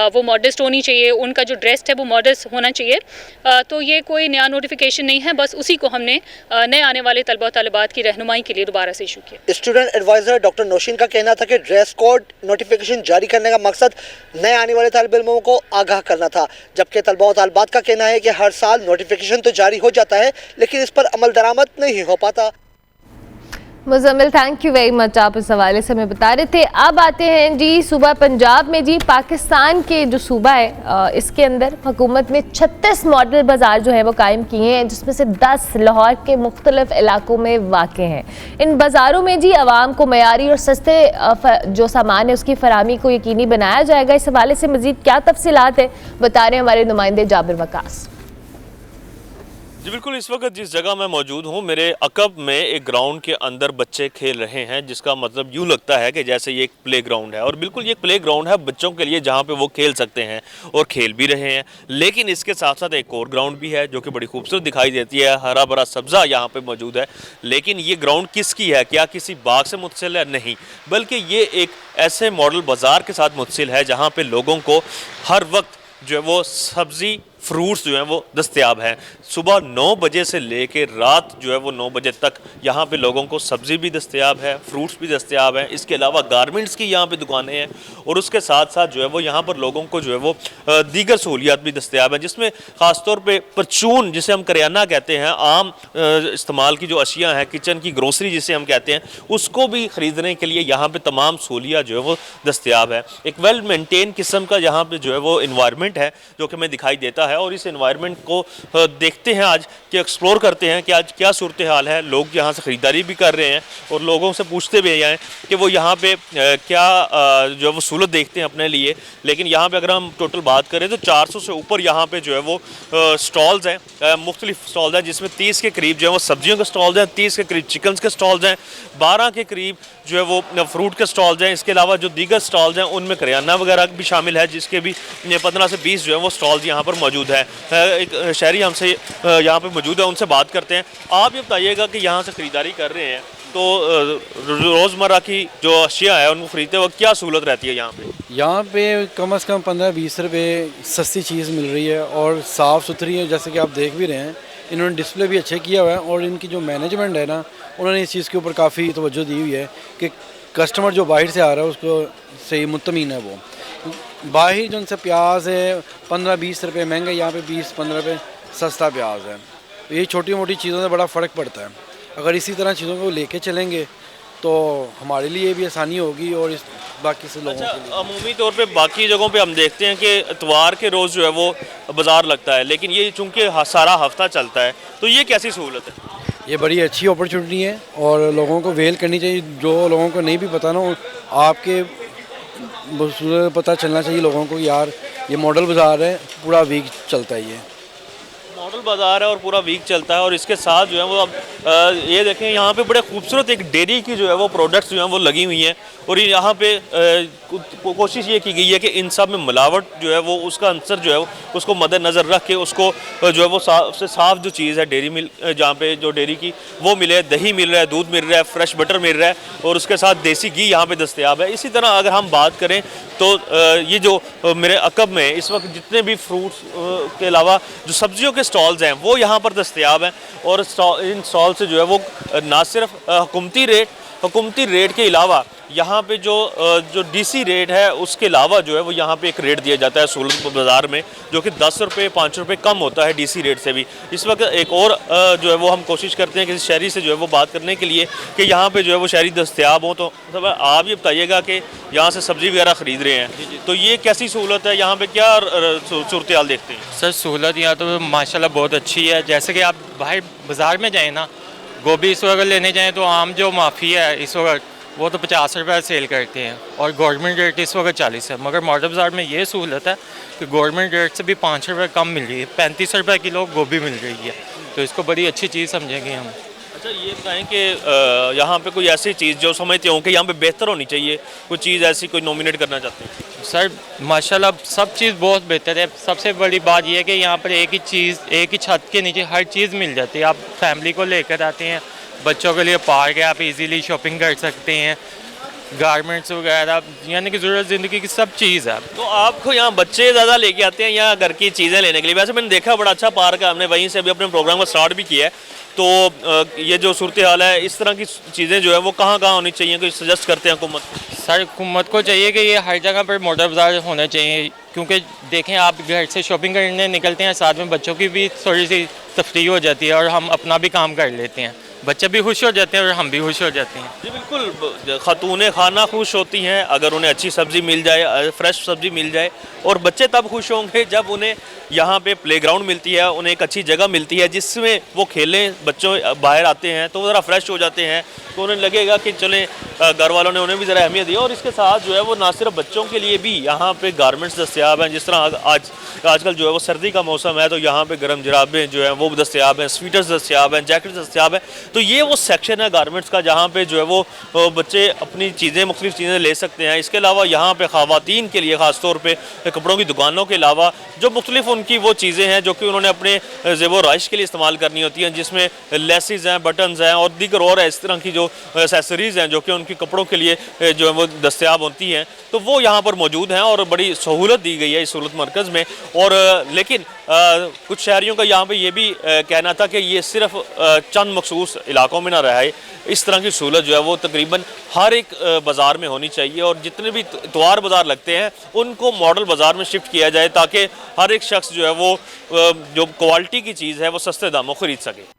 वो मॉडस्ट होनी चाहिए, उनका जो ड्रेस है वो मॉडस्ट होना चाहिए। तो ये कोई नया नोटिफिकेशन नहीं है, बस उसी को हमने नए आने वाले तलबा तलबात की रहनुमाई के लिए दोबारा से इशू किया। स्टूडेंट एडवाइज़र डॉक्टर नौशीन का कहना था कि ड्रेस कोड नोटिफिकेशन जारी करने का मकसद नए आने वाले तालिब इल्मों को आगाह करना था, जबकि तलबा और तालिबात का कहना है कि हर साल नोटिफिकेशन तो जारी हो जाता है लेकिन इस पर अमल दरामद नहीं हो पाता। Muzammil, thank you very much, आप इस हवाले से हमें बता रहे थे। अब आते हैं जी सूबा पंजाब में। जी पाकिस्तान के जो सूबा है इसके अंदर हुकूमत ने 36 मॉडल बाज़ार जो है वो कायम किए हैं, जिसमें से 10 लाहौर के मुख्तलिफ इलाकों में वाक़ हैं। इन बाज़ारों में जी आवाम को मयारी और सस्ते जो सामान है उसकी फराहमी को यकीनी बनाया जाएगा। इस हवाले से मज़ीद क्या तफसीलात है बता रहे हैं हमारे नुमाइंदे जाबिर वकास। जी बिल्कुल, इस वक्त जिस जगह मैं मौजूद हूँ मेरे अकब में एक ग्राउंड के अंदर बच्चे खेल रहे हैं, जिसका मतलब यूँ लगता है कि जैसे ये एक प्ले ग्राउंड है। और बिल्कुल ये प्ले ग्राउंड है बच्चों के लिए जहाँ पे वो खेल सकते हैं और खेल भी रहे हैं। लेकिन इसके साथ साथ एक और ग्राउंड भी है जो कि बड़ी खूबसूरत दिखाई देती है, हरा भरा सब्ज़ा यहाँ पर मौजूद है। लेकिन ये ग्राउंड किसकी है? क्या किसी बाग से मुतसिल है? नहीं, बल्कि ये एक ऐसे मॉडल बाज़ार के साथ मुतसिल है जहाँ पर लोगों को हर वक्त जो है वो सब्ज़ी फ्रूट्स जो हैं वो दस्तयाब हैं। सुबह 9 बजे से लेके रात जो है वो 9 बजे तक यहाँ पे लोगों को सब्ज़ी भी दस्तयाब है, फ्रूट्स भी दस्तयाब हैं। इसके अलावा गारमेंट्स की यहाँ पे दुकानें हैं और उसके साथ साथ जो है वो यहाँ पर लोगों को जो है वो दीगर सहूलियात भी दस्तयाब हैं, जिसमें ख़ास तौर पे परचून जिसे हम करियाना कहते हैं, आम इस्तेमाल की जो अशिया हैं, किचन की ग्रोसरी जिसे हम कहते हैं, उसको भी ख़रीदने के लिए यहाँ पर तमाम सहूलियात जो है वो दस्तयाब है। एक वेल मेंटेन किस्म का यहाँ पर जो है वो इन्वायरमेंट है जो कि हमें दिखाई देता है। और इस एनवायरनमेंट को देखते हैं आज कि एक्सप्लोर करते हैं कि आज क्या सूरत हाल है। लोग यहाँ से ख़रीदारी भी कर रहे हैं और लोगों से पूछते भी हैं कि वो यहाँ पे क्या जो है वो सहूलत देखते हैं अपने लिए। लेकिन यहाँ पे अगर हम टोटल बात करें तो 400 से ऊपर यहाँ पे जो है वो स्टॉल्स हैं, मुख्तलिफ स्टॉल्स हैं, जिसमें 30 के करीब जो है वो सब्जियों के स्टॉल्स हैं, 30 के करीब चिकन के स्टॉल्स हैं, 12 के करीब जो है वो फ्रूट के स्टॉल्स हैं। इसके अलावा जो दीगर स्टॉल्स हैं उनमें करियाना वगैरह भी शामिल है, जिसके भी 15 से 20 जो है वो स्टॉल्स यहाँ पर मौजूद है। एक शहरी हमसे यहाँ पे मौजूद है, उनसे बात करते हैं। आप ये बताइएगा कि यहाँ से ख़रीदारी कर रहे हैं तो रोज़मर्रा की जो अशिया है उनको ख़रीदते वक्त क्या सहूलत रहती है यहाँ पे? यहाँ पे कम से कम 15-20 रुपये सस्ती चीज़ मिल रही है और साफ़ सुथरी है, जैसे कि आप देख भी रहे हैं। इन्होंने डिस्प्ले भी अच्छा किया हुआ है और इनकी जो मैनेजमेंट है ना, उन्होंने इस चीज़ के ऊपर काफ़ी तवज्जो दी हुई है कि कस्टमर जो बाहर से आ रहा है उसको सही मुतमीन है। वो बाहर जो उनसे प्याज है 15-20 रुपये महंगा, यहाँ पे 20-15 रुपये सस्ता प्याज है। ये छोटी मोटी चीज़ों से बड़ा फ़र्क पड़ता है। अगर इसी तरह चीज़ों को लेके चलेंगे तो हमारे लिए भी आसानी होगी और इस बाकी से लोगों के लिए। अमूमी तौर पे बाकी जगहों पे हम देखते हैं कि इतवार के रोज़ जो है वो बाज़ार लगता है, लेकिन ये चूँकि सारा हफ्ता चलता है, तो ये कैसी सहूलत है? ये बड़ी अच्छी अपॉर्चुनिटी है और लोगों को वेल करनी चाहिए। जो लोगों को नहीं भी पता ना, आपके पता चलना चाहिए लोगों को, यार ये मॉडल बाज़ार है, पूरा वीक चलता है। ये मॉडल बाज़ार है और पूरा वीक चलता है। और इसके साथ जो है वो अब ये देखें यहाँ पे बड़े खूबसूरत एक डेयरी की जो है वो प्रोडक्ट्स जो हैं वो लगी हुई हैं और यहाँ पे कोशिश ये की गई है कि इन सब में मिलावट जो है वो उसका अंसर जो है वो उसको मद्देनज़र रख के उसको जो है वो साफ़ जो चीज़ है डेयरी मिल जहाँ पे जो डेयरी की वो मिले, दही मिल रहा है, दूध मिल रहा है, फ्रेश बटर मिल रहा है और उसके साथ देसी घी यहाँ पे दस्तयाब है। इसी तरह अगर हम बात करें तो ये जो मेरे अकब में इस वक्त जितने भी फ्रूट्स के अलावा जो सब्जियों के स्टॉल्स हैं वो यहाँ पर दस्तयाब हैं और इन स्टॉल से जो है वो ना सिर्फ हुकूमती रेट हुकूमती रेट के अलावा यहाँ पे जो डीसी रेट है उसके अलावा जो है वो यहाँ पे एक रेट दिया जाता है सहूलत बाज़ार में, जो कि 10 रुपये 5 रुपये कम होता है डीसी रेट से भी। इस वक्त एक और जो है वो हम कोशिश करते हैं किसी शहरी से जो है वो बात करने के लिए कि यहाँ पे जो है वो शहरी दस्तयाब हो। तो सब आप ये बताइएगा कि यहाँ से सब्ज़ी वगैरह ख़रीद रहे हैं तो ये कैसी सहूलत है, यहाँ पर क्या सूरत हाल देखते हैं? सर सहूलत यहाँ तो माशाल्लाह बहुत अच्छी है। जैसे कि आप बाहर बाज़ार में जाएँ ना, गोभी इस वक्त लेने जाएँ तो आम जो माफ़ी है इस वक्त वो तो 50 रुपये सेल करते हैं और गवर्नमेंट रेट इस वक्त 40 है। मगर मॉडल बाज़ार में ये सहूलत है कि गवर्नमेंट रेट से भी 5 रुपये कम मिल रही है, 35 रुपये किलो गोभी मिल रही है, तो इसको बड़ी अच्छी चीज़ समझेंगे हम। अच्छा ये बताएं कि यहाँ पे कोई ऐसी चीज़ जो समझते हो कि यहाँ पे बेहतर होनी चाहिए, कोई चीज़ ऐसी कोई नॉमिनेट करना चाहते हैं? सर माशाल्लाह सब चीज़ बहुत बेहतर है। सबसे बड़ी बात यह है कि यहाँ पर एक ही चीज़, एक ही छत के नीचे हर चीज़ मिल जाती है। आप फैमिली को लेकर आते हैं, बच्चों के लिए पार्क है, आप इजीली शॉपिंग कर सकते हैं, गारमेंट्स वगैरह, यानी कि ज़रूरत ज़िंदगी की सब चीज़ है। तो आपको यहाँ बच्चे ज़्यादा लेके आते हैं या घर की चीज़ें लेने के लिए? वैसे मैंने देखा बड़ा अच्छा पार्क है, हमने वहीं से अभी अपने प्रोग्राम को स्टार्ट भी किया है। तो ये जो सूरत हाल है, इस तरह की चीज़ें जो है वो कहाँ कहाँ होनी चाहिए, कोई सजेस्ट करते हैं हुकूमत? सर हुकूमत को चाहिए कि ये हर जगह पर मॉडल बाज़ार होना चाहिए, क्योंकि देखें आप घर से शॉपिंग करने निकलते हैं, साथ में बच्चों की भी थोड़ी सी तफरीह हो जाती है और हम अपना भी काम कर लेते हैं, बच्चे भी खुश हो जाते हैं और हम भी खुश हो जाते हैं। जी बिल्कुल, खातून खाना खुश होती हैं अगर उन्हें अच्छी सब्ज़ी मिल जाए, फ्रेश सब्ज़ी मिल जाए, और बच्चे तब खुश होंगे जब उन्हें यहाँ पे प्लेग्राउंड मिलती है, उन्हें एक अच्छी जगह मिलती है जिसमें वो खेलें। बच्चों बाहर आते हैं तो वो ज़रा फ्रेश हो जाते हैं, तो उन्हें लगेगा कि चलें घर वालों ने उन्हें भी ज़रा अहमियत दी। और इसके साथ जो है वो ना सिर्फ बच्चों के लिए भी यहाँ पे गारमेंट्स दस्तयाब हैं, जिस तरह आजकल जो है वो सर्दी का मौसम है तो यहाँ पे गर्म जुराबें जो हैं वो दस्तयाब हैं, स्वेटर्स दस्तयाब हैं, जैकेट्स दस्तयाब हैं। तो ये वो सेक्शन है गारमेंट्स का जहाँ पे जो है वो बच्चे अपनी चीज़ें, मुख्तलिफ चीज़ें ले सकते हैं। इसके अलावा यहाँ पे ख़वातीन के लिए ख़ास तौर पे कपड़ों की दुकानों के अलावा जो मुख्तलिफ उनकी वो चीज़ें हैं जो कि उन्होंने अपने ज़ेब राइश के लिए इस्तेमाल करनी होती हैं, जिसमें लेसेस हैं, बटन्स हैं और दीगर और इस तरह की जो एसेसरीज़ हैं जो कि उनकी कपड़ों के लिए जो है वो दस्तयाब होती हैं, तो वो यहाँ पर मौजूद हैं और बड़ी सहूलत दी गई है इस सहूलत मरकज़ में। और लेकिन कुछ शहरियों का यहाँ पे ये भी कहना था कि ये सिर्फ चंद मखसूस इलाकों में ना रहे, इस तरह की सहूलत जो है वो तकरीबन हर एक बाज़ार में होनी चाहिए और जितने भी इतवार बाज़ार लगते हैं उनको मॉडल बाज़ार में शिफ्ट किया जाए ताकि हर एक शख्स जो है वो जो क्वालिटी की चीज़ है वो सस्ते दामों ख़रीद सके।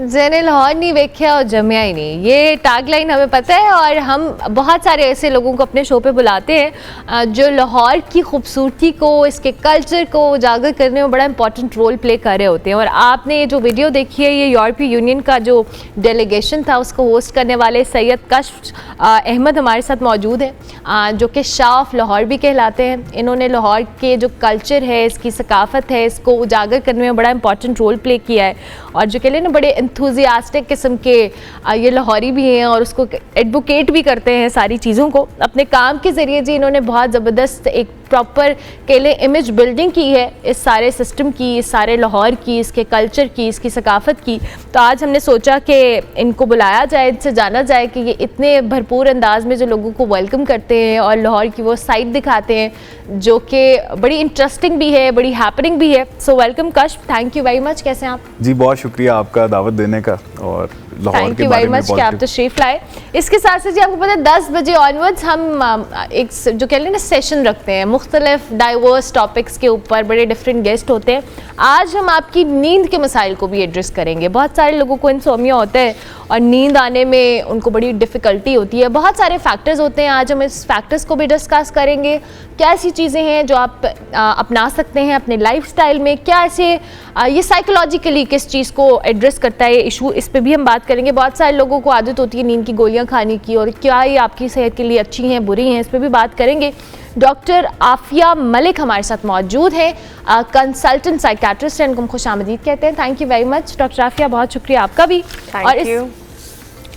जेने लाहौर नहीं वेख्या और जमिया ही नहीं, ये टैगलाइन हमें पता है और हम बहुत सारे ऐसे लोगों को अपने शो पे बुलाते हैं जो लाहौर की खूबसूरती को, इसके कल्चर को उजागर करने में बड़ा इंपॉर्टेंट रोल प्ले कर रहे होते हैं। और आपने ये जो वीडियो देखी है, ये यूरोपीय यूनियन का जो डेलीगेशन था उसको होस्ट करने वाले सैयद कश्फ अहमद हमारे साथ मौजूद हैं, जो कि शाह ऑफ लाहौर भी कहलाते हैं। इन्होंने लाहौर के जो कल्चर है, इसकी सकाफत है, इसको उजागर करने में बड़ा इंपॉर्टेंट रोल प्ले किया है और जो कह लें ना बड़े एंथुजियास्टिक किस्म के ये लाहौरी भी हैं और उसको एडवोकेट भी करते हैं सारी चीज़ों को अपने काम के ज़रिए। जी इन्होंने बहुत ज़बरदस्त एक प्रॉपर के लिए इमेज बिल्डिंग की है इस सारे सिस्टम की, इस सारे लाहौर की, इसके कल्चर की, इसकी सकाफत की। तो आज हमने सोचा कि इनको बुलाया जाए, इनसे जाना जाए कि ये इतने भरपूर अंदाज में जो लोगों को वेलकम करते हैं और लाहौर की वो साइड दिखाते हैं जो कि बड़ी इंटरेस्टिंग भी है, बड़ी हैपनिंग भी है। So welcome Kashf, thank you very much. कैसे हैं आप? जी बहुत शुक्रिया आपका दावत देने का और थैंक यू वेरी मच कि आप तशरीफ लाए। इसके साथ साथ जी आपको पता है 10 बजे ऑनवर्ड्स हम एक जो कह लें ना सेशन रखते हैं मुख्तलिफ डाइवर्स टॉपिक्स के ऊपर, बड़े डिफरेंट गेस्ट होते हैं। आज हम आपकी नींद के मसाइल को भी एड्रेस करेंगे। बहुत सारे लोगों को इंसोमिया होता है और नींद आने में उनको बड़ी डिफ़िकल्टी होती है, बहुत सारे फैक्टर्स होते हैं। आज हम इस फैक्टर्स को भी डिस्कस करेंगे, क्या ऐसी चीज़ें हैं जो आप अपना सकते हैं अपने लाइफस्टाइल में, क्या ऐसे ये साइकोलॉजिकली किस चीज़ को एड्रेस करता है ये इशू, इस पर भी हम बात करेंगे। बहुत सारे लोगों को आदत होती है नींद की गोलियां खाने की और क्या ये आपकी सेहत के लिए अच्छी हैं बुरी हैं, इस पर भी बात करेंगे। डॉक्टर आफिया मलिक हमारे साथ मौजूद है, कंसल्टेंट साइकेट्रिस्ट हैं, उनको खुश आमदीद कहते हैं। Thank you very much doctor Aafia, बहुत शुक्रिया आपका भी। और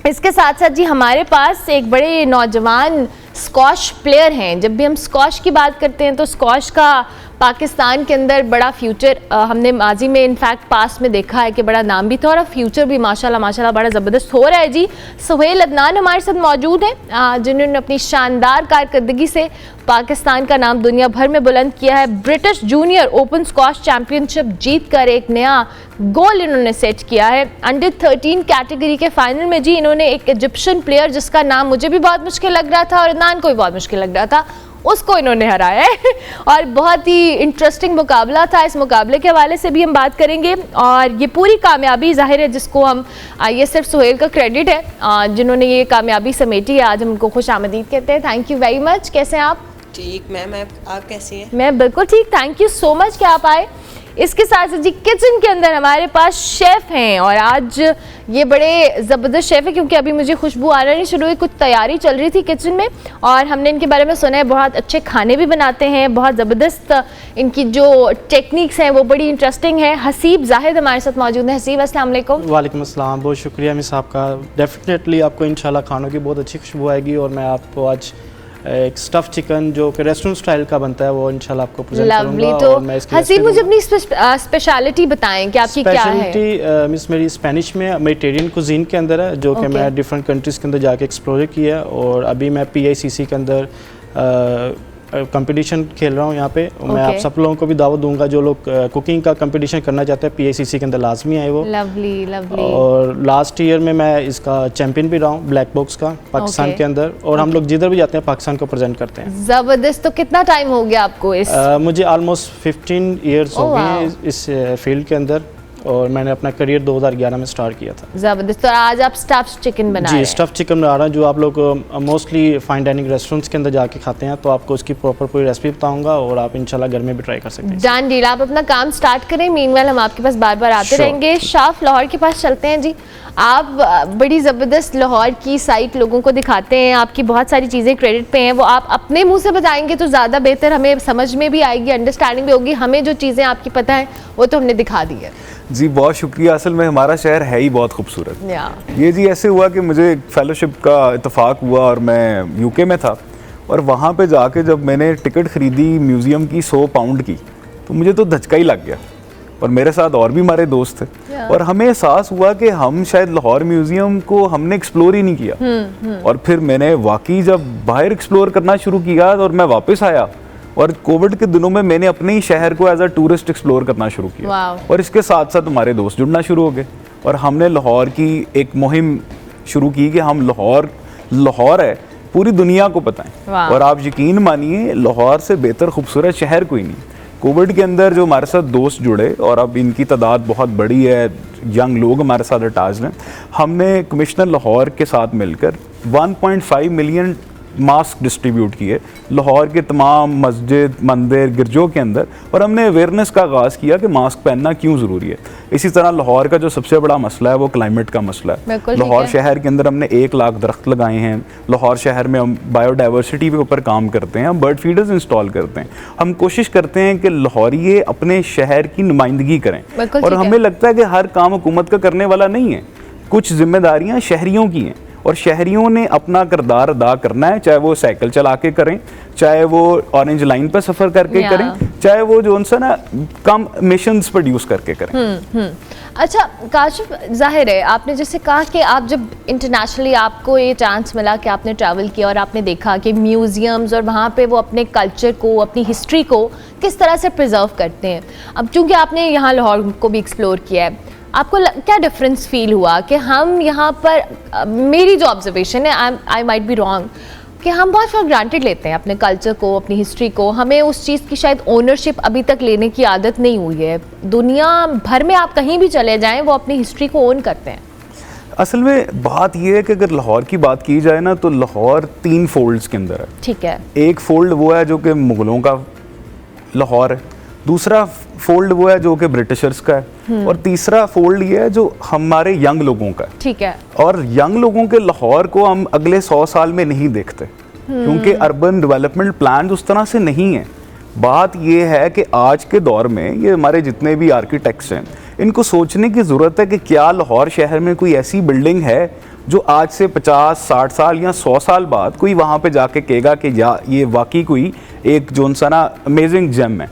इसके साथ साथ जी हमारे पास एक बड़े नौजवान स्क्वॉश प्लेयर हैं। जब भी हम स्क्वॉश की बात करते हैं तो स्क्वॉश का पाकिस्तान के अंदर बड़ा फ्यूचर हमने माजी में इनफैक्ट पास्ट में देखा है कि बड़ा नाम भी था और फ्यूचर भी माशाल्लाह बड़ा ज़बरदस्त हो रहा है जी। सुहेल अदनान हमारे साथ मौजूद हैं जिन्होंने अपनी शानदार कारकर्दगी से पाकिस्तान का नाम दुनिया भर में बुलंद किया है। British junior open squash championship जीत कर एक नया गोल इन्होंने सेट किया है। अंडर 13 कैटेगरी के फाइनल में जी इन्होंने एक इजिप्शियन प्लेयर जिसका नाम मुझे भी बहुत मुश्किल लग रहा था और अदनान को भी बहुत मुश्किल लग रहा था, उसको इन्होंने हराया है और बहुत ही इंटरेस्टिंग मुकाबला था। इस मुकाबले के हवाले से भी हम बात करेंगे और ये पूरी कामयाबी ज़ाहिर है जिसको हम ये सिर्फ सुहेल का क्रेडिट है जिन्होंने ये कामयाबी समेटी है। आज हम उनको खुश आमदीद कहते हैं। Thank you very much. कैसे हैं आप? ठीक मैम, आप कैसी हैं? मैं बिल्कुल ठीक, थैंक यू सो मच कि आप आए। इसके साथ साथ जी किचन के अंदर हमारे पास शेफ़ हैं और आज ये बड़े ज़बरदस्त शेफ़ है क्योंकि अभी मुझे खुशबू आना नहीं शुरू हुई, कुछ तैयारी चल रही थी किचन में और हमने इनके बारे में सुना है बहुत अच्छे खाने भी बनाते हैं, बहुत ज़बरदस्त इनकी जो टेक्निक्स हैं वो बड़ी इंटरेस्टिंग है। हसीब जाहिद हमारे साथ मौजूद है। हसीब अस्सलाम वालेकुम। वालेकुम अस्सलाम, बहुत शुक्रिया मिस आपका। डेफिनेटली आपको इंशाल्लाह खानों की बहुत अच्छी खुशबू आएगी और मैं आपको आज एक स्टफ़ चिकन जो कि रेस्टोरेंट स्टाइल का बनता है वो इंशाल्लाह आपको प्रेजेंट करूंगा। तो और मैं इसकी हसीब मुझे अपनी स्पेशलिटी बताएं कि आपकी क्या है? स्पेशलिटी मिस मेरी स्पेनिश में मेडिटेरियन कुजीन के अंदर है जो कि मैं डिफरेंट कंट्रीज़ के अंदर जाके एक्सप्लोर किया और अभी मैं PICC के अंदर कंपटीशन खेल रहा हूँ यहाँ पे। मैं आप सब लोगों को भी दावत दूंगा जो लोग कुकिंग का कंपटीशन करना चाहते हैं PICC के अंदर लाजमी आए वो। Lovely lovely. और लास्ट ईयर में मैं इसका चैंपियन भी रहा हूँ ब्लैक बॉक्स का पाकिस्तान के अंदर और हम लोग जिधर भी जाते हैं पाकिस्तान को प्रेजेंट करते हैं। ज़बरदस्त। तो कितना टाइम हो गया आपको इस? मुझे ऑलमोस्ट 15 ईयर्स हो गए हैं इस फील्ड के अंदर और मैंने अपना करियर 2011 में स्टार्ट किया था। ज़बरदस्त। और आज आप स्टफ़ चिकन बना रहे हैं? जी, स्टफ़ चिकन बना रहा हूँ जो आप लोग मोस्टली फाइन डाइनिंग रेस्टोरेंट्स के अंदर जाके खाते हैं, तो आपको उसकी प्रॉपर पूरी रेसिपी बताऊंगा और आप इंशाल्लाह घर में भी ट्राई कर सकते हैं। Done deal. आप अपना काम स्टार्ट करें, मीनवाइल हम आपके पास बार बार आते रहेंगे। शाफ लाहौर के पास चलते हैं जी। आप बड़ी ज़बरदस्त लाहौर की साइट लोगों को दिखाते हैं, आपकी बहुत सारी चीज़ें क्रेडिट पे हैं, वो आप अपने मुंह से बताएंगे तो ज़्यादा बेहतर, हमें समझ में भी आएगी, अंडरस्टैंडिंग भी होगी। हमें जो चीज़ें आपकी पता है वो तो हमने दिखा दी है। जी बहुत शुक्रिया। असल में हमारा शहर है ही बहुत खूबसूरत। ये जी ऐसे हुआ कि मुझे एक फेलोशिप का इत्तेफाक हुआ और मैं यूके में था और वहाँ पे जाके जब मैंने टिकट ख़रीदी म्यूज़ियम की 100 पाउंड की तो मुझे तो धचका ही लग गया और मेरे साथ और भी हमारे दोस्त थे और हमें एहसास हुआ कि हम शायद लाहौर म्यूज़ियम को हमने एक्सप्लोर ही नहीं किया। और फिर मैंने वाकई जब बाहर एक्सप्लोर करना शुरू किया और मैं वापस आया और कोविड के दिनों में मैंने अपने ही शहर को एज अ टूरिस्ट एक्सप्लोर करना शुरू किया और इसके साथ साथ हमारे दोस्त जुड़ना शुरू हो गए और हमने लाहौर की एक मुहिम शुरू की कि हम लाहौर है पूरी दुनिया को बताएं। और आप यकीन मानिए लाहौर से बेहतर खूबसूरत शहर कोई नहीं। कोविड के अंदर जो हमारे साथ दोस्त जुड़े और अब इनकी तादाद बहुत बड़ी है, यंग लोग हमारे साथ अटैच हैं, हमने कमिश्नर लाहौर के साथ मिलकर 1.5 मिलियन मास्क डिस्ट्रीब्यूट किए लाहौर के तमाम मस्जिद मंदिर गिरजों के अंदर और हमने अवेयरनेस का आगाज़ किया कि मास्क पहनना क्यों ज़रूरी है। इसी तरह लाहौर का जो सबसे बड़ा मसला है वो क्लाइमेट का मसला है। लाहौर शहर के अंदर हमने 1 लाख दरख्त लगाए हैं। लाहौर शहर में हम बायोडाइवर्सिटी के ऊपर काम करते हैं, हम बर्ड फीडर्स इंस्टॉल करते हैं। हम कोशिश करते हैं कि लाहौरिये अपने शहर की नुमाइंदगी करें और हमें लगता है कि हर काम हुकूमत का करने वाला नहीं है, कुछ जिम्मेदारियाँ शहरियों की हैं और शहरियों ने अपना किरदार अदा करना है, चाहे वो साइकिल चला के करें, चाहे वो ऑरेंज लाइन पर सफ़र करके करें, चाहे वो जो उनसे ना कम मिशंस प्रोड्यूस करके करें। अच्छा काशिफ, जाहिर है आपने जैसे कहा कि आप जब इंटरनेशनली आपको ये चांस मिला कि आपने ट्रैवल किया और आपने देखा कि म्यूज़ियम्स और वहाँ पे वो अपने कल्चर को अपनी हिस्ट्री को किस तरह से प्रिजर्व करते हैं। अब चूँकि आपने यहाँ लाहौर को भी एक्सप्लोर किया है, आपको क्या डिफरेंस फील हुआ कि हम यहाँ पर, मेरी जो ऑब्जर्वेशन है, आई माइट बी रॉन्ग, कि हम बहुत फॉर ग्रांटेड लेते हैं अपने कल्चर को, अपनी हिस्ट्री को, हमें उस चीज़ की शायद ओनरशिप अभी तक लेने की आदत नहीं हुई है। दुनिया भर में आप कहीं भी चले जाएं वो अपनी हिस्ट्री को ओन करते हैं। असल में बात यह है कि अगर लाहौर की बात की जाए ना तो लाहौर 3 फोल्ड्स के अंदर है। ठीक है। एक फोल्ड वो है जो कि मुग़लों का लाहौर है, दूसरा फोल्ड वो है जो कि ब्रिटिशर्स का है और तीसरा फोल्ड ये है जो हमारे यंग लोगों का है। ठीक है। और यंग लोगों के लाहौर को हम अगले 100 साल में नहीं देखते क्योंकि अर्बन डेवलपमेंट प्लान उस तरह से नहीं है। बात ये है कि आज के दौर में ये हमारे जितने भी आर्किटेक्ट्स हैं इनको सोचने की ज़रूरत है कि क्या लाहौर शहर में कोई ऐसी बिल्डिंग है जो आज से 50-60 साल या 100 साल बाद कोई वहाँ पे जाके कहेगा कि या ये वाकई कोई एक जोन सा ना अमेजिंग जेम है।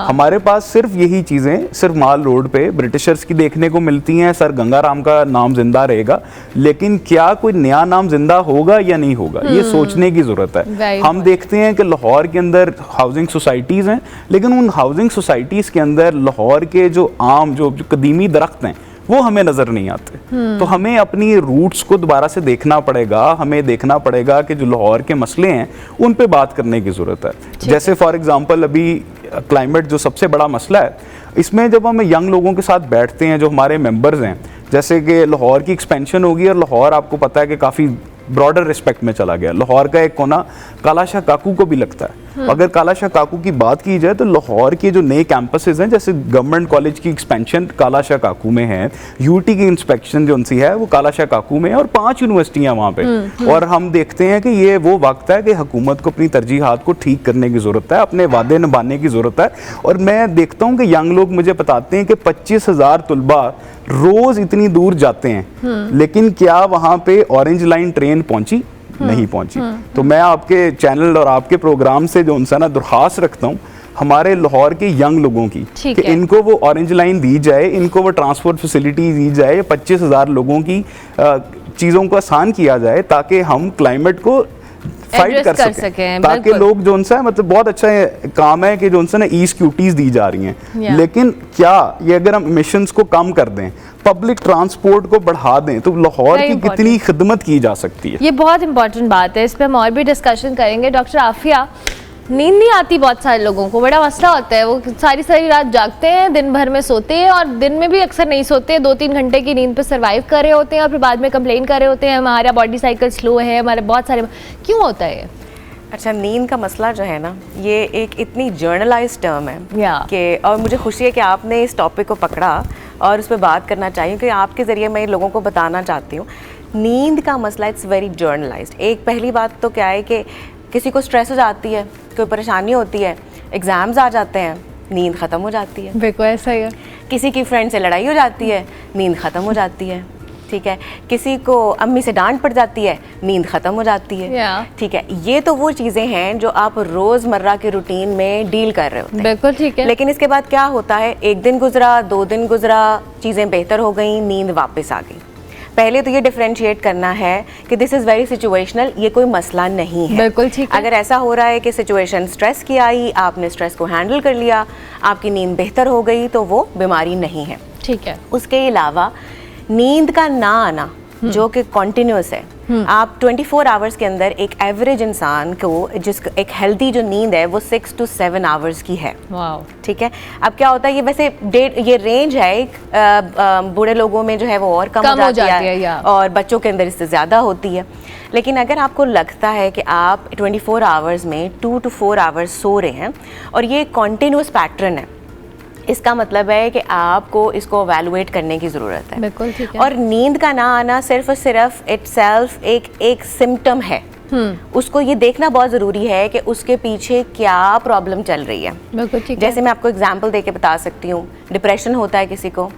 हमारे पास सिर्फ यही चीज़ें सिर्फ माल रोड पे ब्रिटिशर्स की देखने को मिलती हैं, सर गंगाराम का नाम जिंदा रहेगा, लेकिन क्या कोई नया नाम जिंदा होगा या नहीं होगा, ये सोचने की ज़रूरत है। हम देखते हैं कि लाहौर के अंदर हाउसिंग सोसाइटीज़ हैं, लेकिन उन हाउसिंग सोसाइटीज़ के अंदर लाहौर के जो आम जो कदीमी दरख्त हैं वो हमें नज़र नहीं आते। तो हमें अपनी रूट्स को दोबारा से देखना पड़ेगा, हमें देखना पड़ेगा कि जो लाहौर के मसले हैं उन पे बात करने की ज़रूरत है। जैसे फॉर एग्जांपल अभी क्लाइमेट जो सबसे बड़ा मसला है, इसमें जब हम यंग लोगों के साथ बैठते हैं जो हमारे मेंबर्स हैं, जैसे कि लाहौर की एक्सपेंशन होगी और लाहौर आपको पता है कि काफ़ी ब्रॉडर रिस्पेक्ट में चला गया। लाहौर का एक कोना काला शाह काकू को भी लगता है। अगर काला शाह काकू की बात की जाए तो लाहौर के जो नए कैंपसेस हैं, जैसे गवर्नमेंट कॉलेज की एक्सपेंशन काला शाह काकू में है, यूटी की इंस्पेक्शन जो उनसी है वो काला शाह काकू में है, और 5 यूनिवर्सिटियाँ वहाँ पे। और हम देखते हैं कि ये वो वक्त है कि हुकूमत को अपनी तरजीहात को ठीक करने की ज़रूरत है, अपने वादे निभाने की ज़रूरत है। और मैं देखता हूँ कि यंग लोग मुझे बताते हैं कि 25,000 तलबा रोज़ इतनी दूर जाते हैं, लेकिन क्या वहाँ पे ऑरेंज लाइन ट्रेन पहुँची? नहीं पहुंची। तो मैं आपके चैनल और आपके प्रोग्राम से जो उनसे ना दरख्वास्त रखता हूँ हमारे लाहौर के यंग लोगों की कि इनको वो ऑरेंज लाइन दी जाए, इनको वो ट्रांसपोर्ट फैसिलिटी दी जाए, 25,000 लोगों की चीज़ों को आसान किया जाए ताकि हम क्लाइमेट को फाइट कर सकें, ताकि लोग जो उनसे मतलब बहुत अच्छा काम है कि जो उनसे ना ई स्कूटीज दी जा रही हैं, लेकिन क्या ये अगर हम एमिशंस को कम कर दें, पब्लिक ट्रांसपोर्ट को बढ़ा दें, तो लाहौर की कितनी खिदमत की जा सकती है। ये बहुत इंपॉर्टेंट बात है, इस पर हम और भी डिस्कशन करेंगे। डॉक्टर आफिया, नींद नहीं आती बहुत सारे लोगों को, बड़ा मसला होता है, वो सारी रात जागते हैं, दिन भर में सोते हैं और दिन में भी अक्सर नहीं सोते, 2-3 घंटे की नींद पे सर्वाइव कर रहे होते हैं और फिर बाद में कंप्लेन कर रहे होते हैं हमारा बॉडी साइकिल स्लो है, हमारे बहुत सारे। क्यों होता है? अच्छा, नींद का मसला जो है ना, ये एक इतनी जर्नलाइज्ड टर्म है कि, और मुझे खुशी है कि आपने इस टॉपिक को पकड़ा और उस पर बात करना चाहिए, कि आपके ज़रिए मैं लोगों को बताना चाहती हूँ नींद का मसला इट्स वेरी जर्नलाइज्ड। एक पहली बात तो क्या है कि किसी को स्ट्रेस हो जाती है, कोई परेशानी होती है, एग्ज़ाम्स आ जाते हैं, नींद ख़त्म हो जाती है। बिल्कुल ऐसा ही है। किसी की फ्रेंड से लड़ाई हो जाती है, नींद ख़त्म हो जाती है। ठीक है, किसी को अम्मी से डांट पड़ जाती है, नींद ख़त्म हो जाती है। ठीक है, ये तो वो चीज़ें हैं जो आप रोज़मर्रा के रूटीन में डील कर रहे होते हैं। बिल्कुल ठीक है। लेकिन इसके बाद क्या होता है, 1 दिन गुजरा, 2 दिन गुजरा, चीज़ें बेहतर हो गई, नींद वापस आ गई। पहले तो ये डिफरेंशिएट करना है कि दिस इज़ वेरी सिचुएशनल, ये कोई मसला नहीं है। बिल्कुल ठीक है। अगर ऐसा हो रहा है कि सिचुएशन स्ट्रेस की आई, आपने स्ट्रेस को हैंडल कर लिया, आपकी नींद बेहतर हो गई, तो वो बीमारी नहीं है। ठीक है। उसके अलावा नींद का ना आना जो कि कॉन्टिन्यूस है, आप 24 आवर्स के अंदर एक एवरेज इंसान को जिसको एक हेल्दी जो नींद है वो 6 to 7 आवर्स की है। ठीक है, अब क्या होता है, ये वैसे ये रेंज है, एक बूढ़े लोगों में जो है वो और कम हो जाती है और बच्चों के अंदर इससे ज़्यादा होती है। लेकिन अगर आपको लगता है कि आप 24 आवर्स में 2 to 4 आवर्स सो रहे हैं और ये कॉन्टिन्यूस पैटर्न है, इसका मतलब है कि आपको इसको एवेलुएट करने की ज़रूरत है। बिल्कुल ठीक है। और नींद का ना आना सिर्फ और सिर्फ इटसेल्फ एक सिम्टम है। उसको ये देखना बहुत ज़रूरी है कि उसके पीछे क्या प्रॉब्लम चल रही है। बिल्कुल ठीक है। जैसे मैं आपको एग्जांपल देके बता सकती हूँ, डिप्रेशन होता है किसी को,